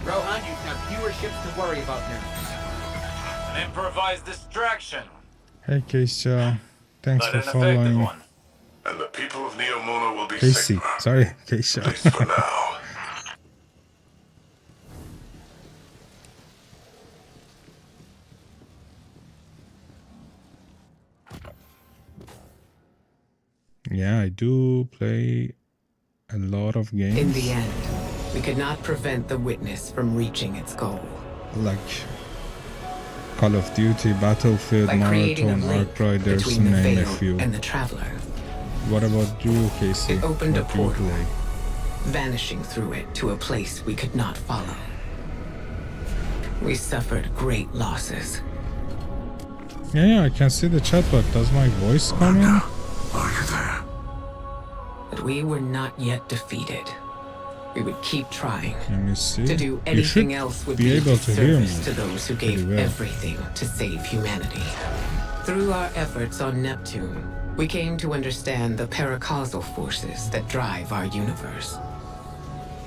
Rohan, you've got fewer ships to worry about now. An improvised distraction. Hey Keisha, thanks But for an effective following. one. And the people of Neomona will be Casey, safer. sorry, At least Keisha. for now. Yeah, I do play a lot of games. In the end, we could not prevent the witness from reaching its goal. Like Call of Duty, Battlefield, By creating a Marathon, link Ark Riders, between the name a Veiled few. and the Traveler. What about you, Casey? It opened a What do you portal, play? vanishing through it to a place we could not follow. We suffered great losses. Yeah, I can see the chat, but does my voice come in? Are you there? But we were not yet defeated. We would keep trying. Let me see. To do You anything should else would be be a able to hear me disservice to those who gave pretty well. everything to save humanity. Through our efforts on Neptune, we came to understand the paracausal forces that drive our universe.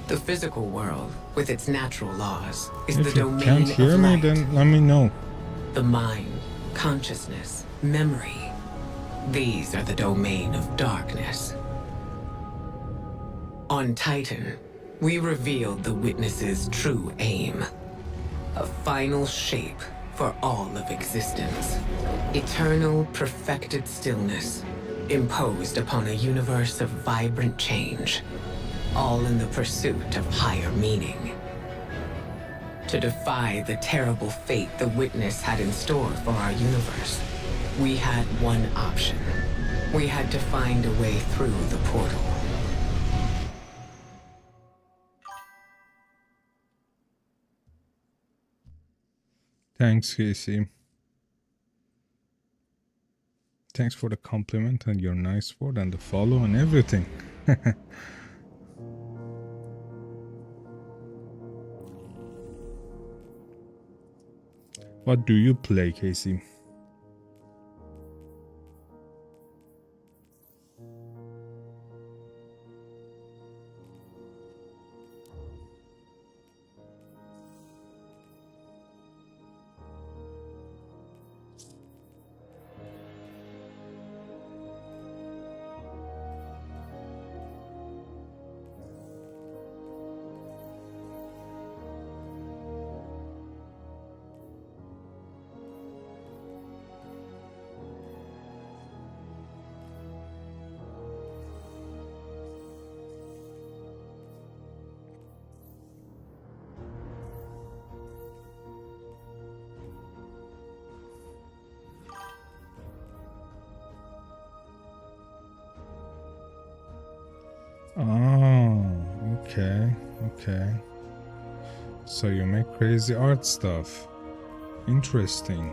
The physical world, with its natural laws, is the If you domain can't hear of me, light. then let me know. The mind, consciousness, memory. These are the domain of darkness. On Titan, we revealed the witness's true aim. A final shape for all of existence. Eternal, perfected stillness, imposed upon a universe of vibrant change. All in the pursuit of higher meaning. To defy the terrible fate the witness had in store for our universe, we had one option. We had to find a way through the portal. Thanks, Casey. Thanks for the compliment and your nice word and the follow and everything. What do you play, Casey? Oh, okay. So you make crazy art stuff. Interesting.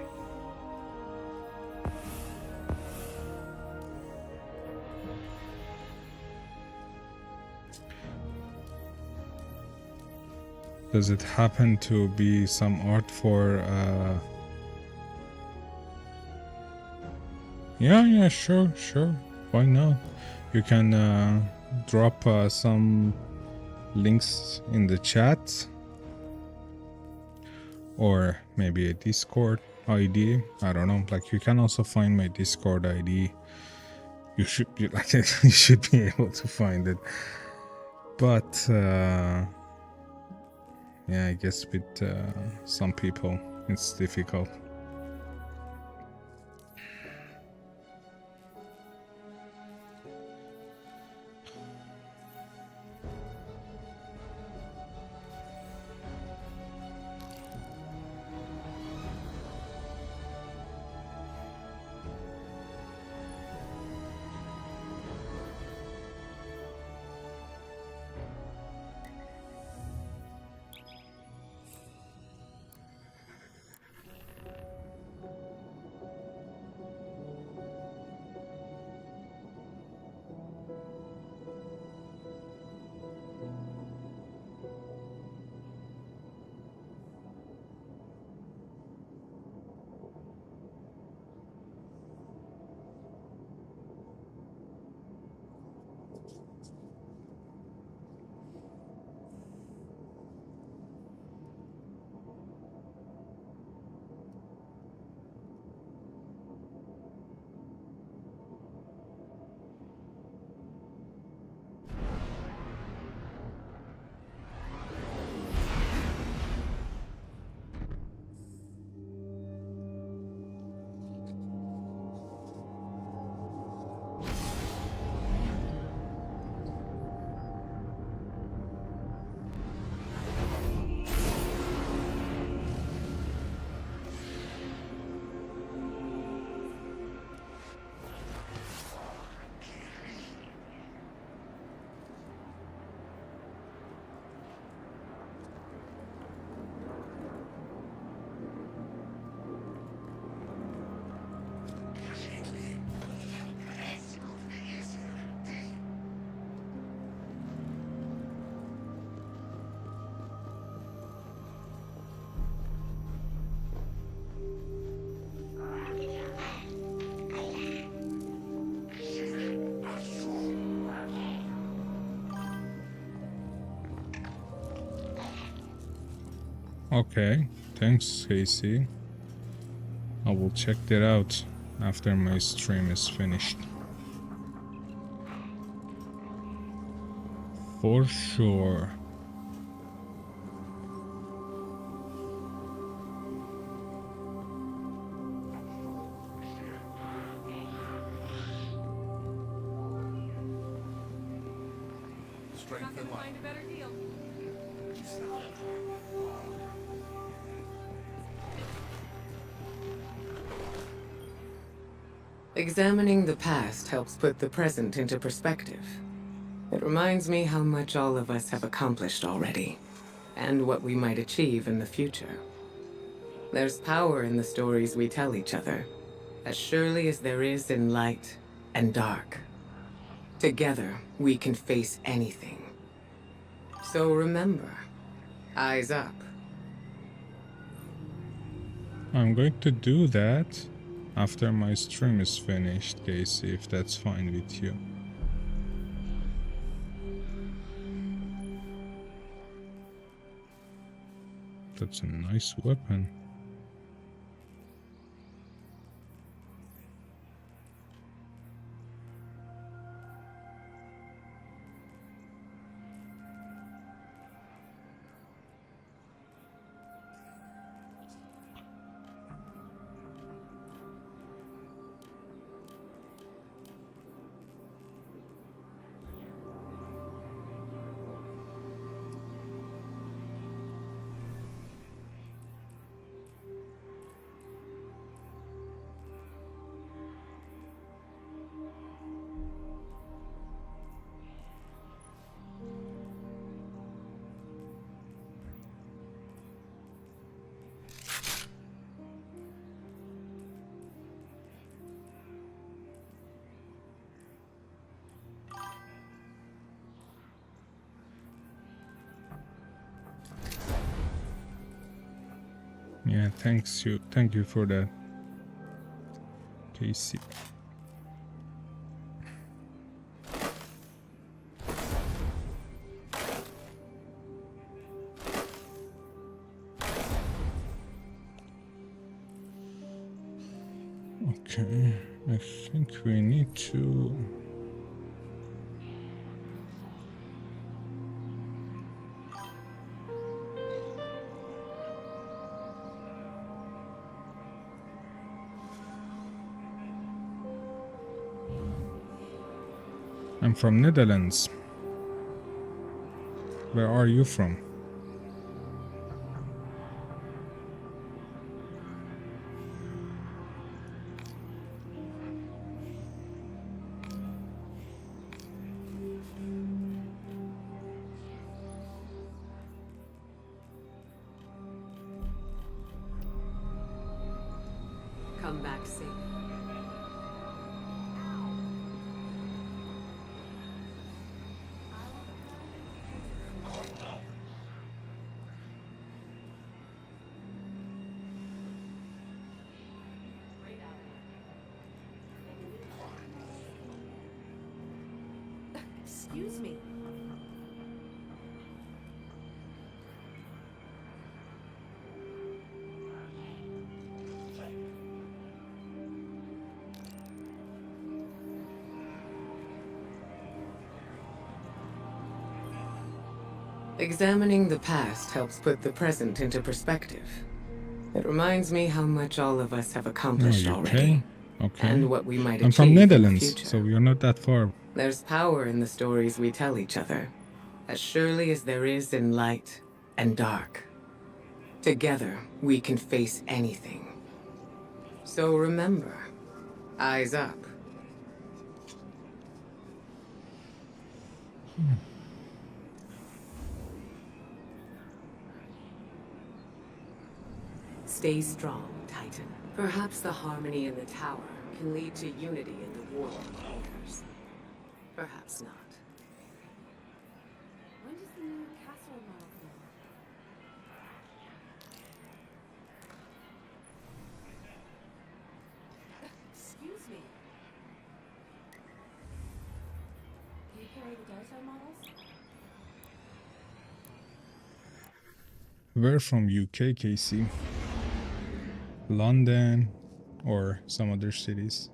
Does it happen to be some art for yeah, sure. Why not? You can drop some links in the chat, or maybe a Discord ID. I don't know. Like, you can also find my Discord ID. You should be like you should be able to find it. But yeah, I guess with some people it's difficult. Okay, thanks Casey. I will check that out after my stream is finished. For sure. Not gonna find a better deal. Examining the past helps put the present into perspective. It reminds me how much all of us have accomplished already, and what we might achieve in the future. There's power in the stories we tell each other, as surely as there is in light and dark. Together, we can face anything. So remember, eyes up. I'm going to do that after my stream is finished, Casey, if that's fine with you. That's a nice weapon. Yeah, thank you for that, Casey. Okay, I think we need to... I'm from Netherlands. Where are you from? Come back safe. Excuse me. Examining the past helps put the present into perspective. It reminds me how much all of us have accomplished already. Okay. And what we might achieve I'm from in the Netherlands, future. so we are not that far. There's power in the stories we tell each other, as surely as there is in light and dark. Together, we can face anything. So remember, eyes up. Stay strong, Titan. Perhaps the harmony in the tower can lead to unity in the war of warriors. Perhaps not. When does the new castle model come? Excuse me. Do you carry the Darto models? We're from UK, Casey. London or some other cities.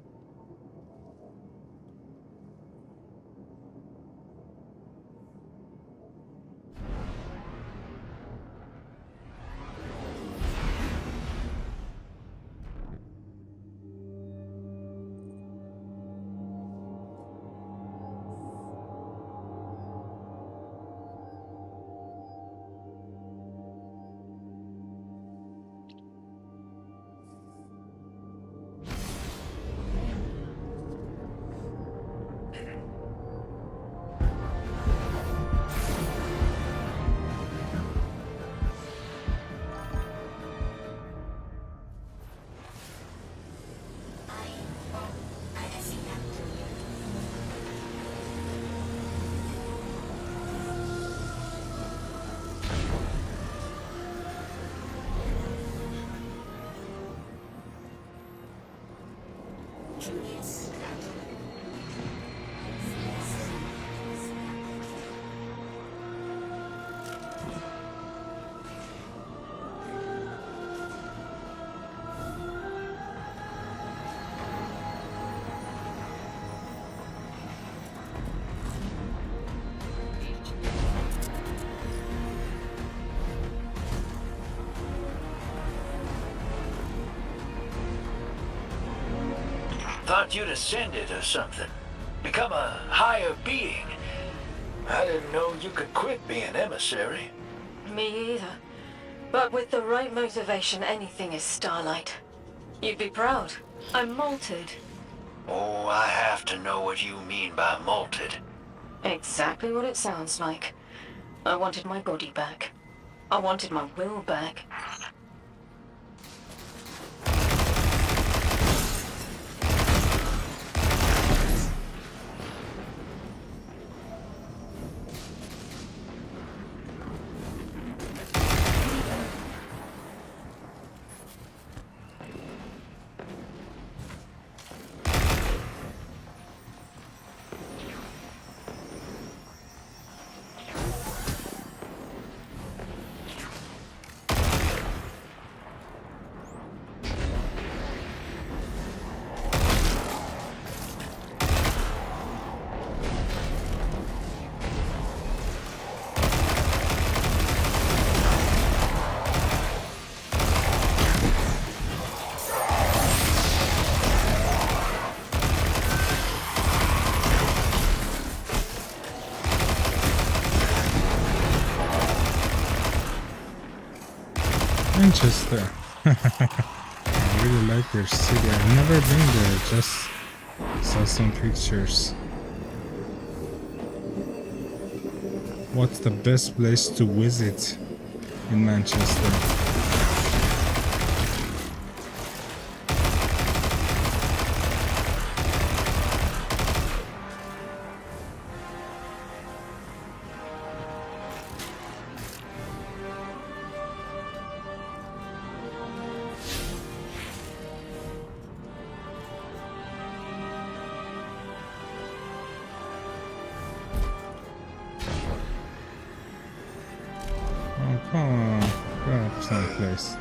Thought you'd ascended or something. Become a higher being. I didn't know you could quit being emissary. Me either. But with the right motivation, anything is Starlight. You'd be proud. I'm malted. Oh, I have to know what you mean by malted. Exactly what it sounds like. I wanted my body back. I wanted my will back. Manchester. I really like your city. I've never been there, just saw some pictures. What's the best place to visit in Manchester? Come on, go up someplace.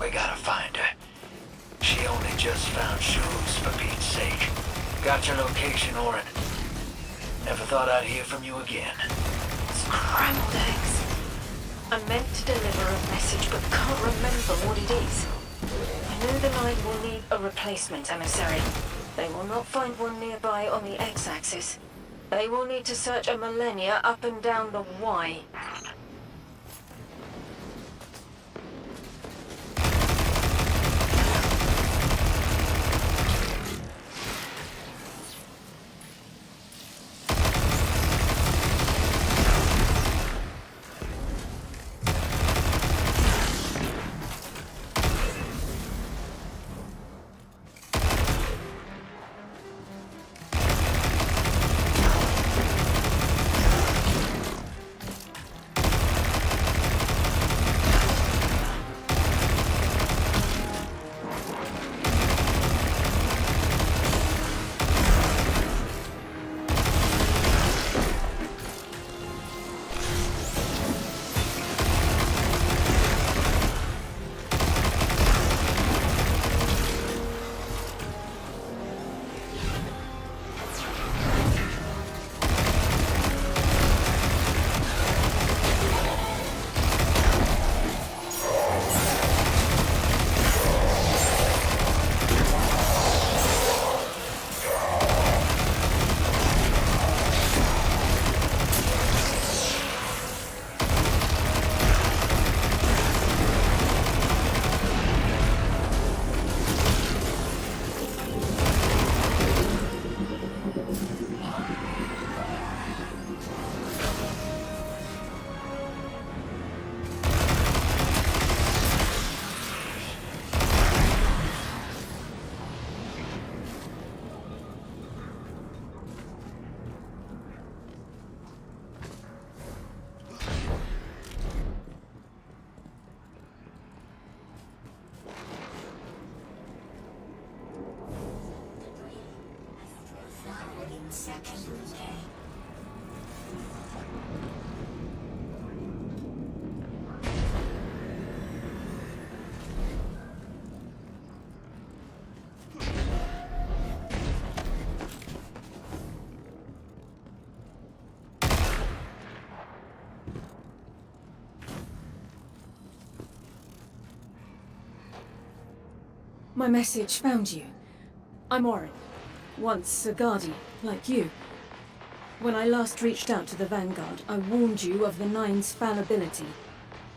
We gotta find her. She only just found shoes, for Pete's sake. Got your location, Orin. Never thought I'd hear from you again. Scrambled eggs. I meant to deliver a message, but can't remember what it is. I know the line will need a replacement emissary. They will not find one nearby on the X-axis. They will need to search a millennia up and down the Y. My message found you. I'm Orin, once a guardian, like you. When I last reached out to the Vanguard, I warned you of the Nine's fallibility.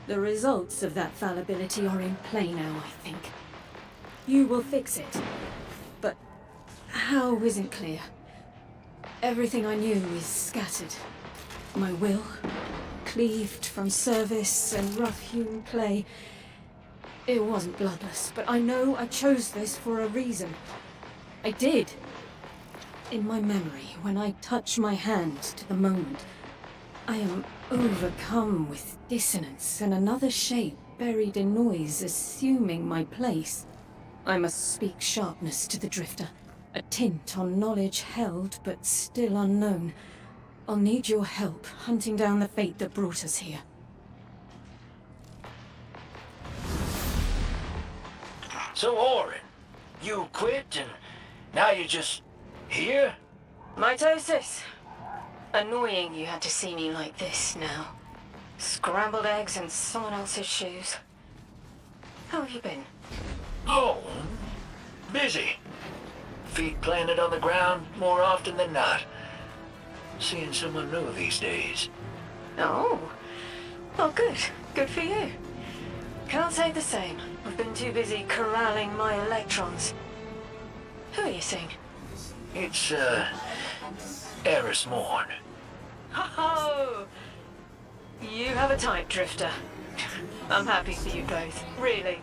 The results of that fallibility are in play now, I think. You will fix it. But how isn't clear. Everything I knew is scattered. My will, cleaved from service and rough-hewn clay. It wasn't bloodless, but I know I chose this for a reason. I did. In my memory, when I touch my hand to the moment, I am overcome with dissonance and another shape buried in noise assuming my place. I must speak sharpness to the drifter, a tint on knowledge held but still unknown. I'll need your help hunting down the fate that brought us here. So, Orin, you quit and now you're just here? Mitosis. Annoying you had to see me like this now. Scrambled eggs in someone else's shoes. How have you been? Oh, busy. Feet planted on the ground more often than not. Seeing someone new these days. Oh. Oh, good. Good for you. Can't say the same. I've been too busy corralling my electrons. Who are you seeing? It's, Aorus Morn. Oh! You have a type, Drifter. I'm happy for you both. Really.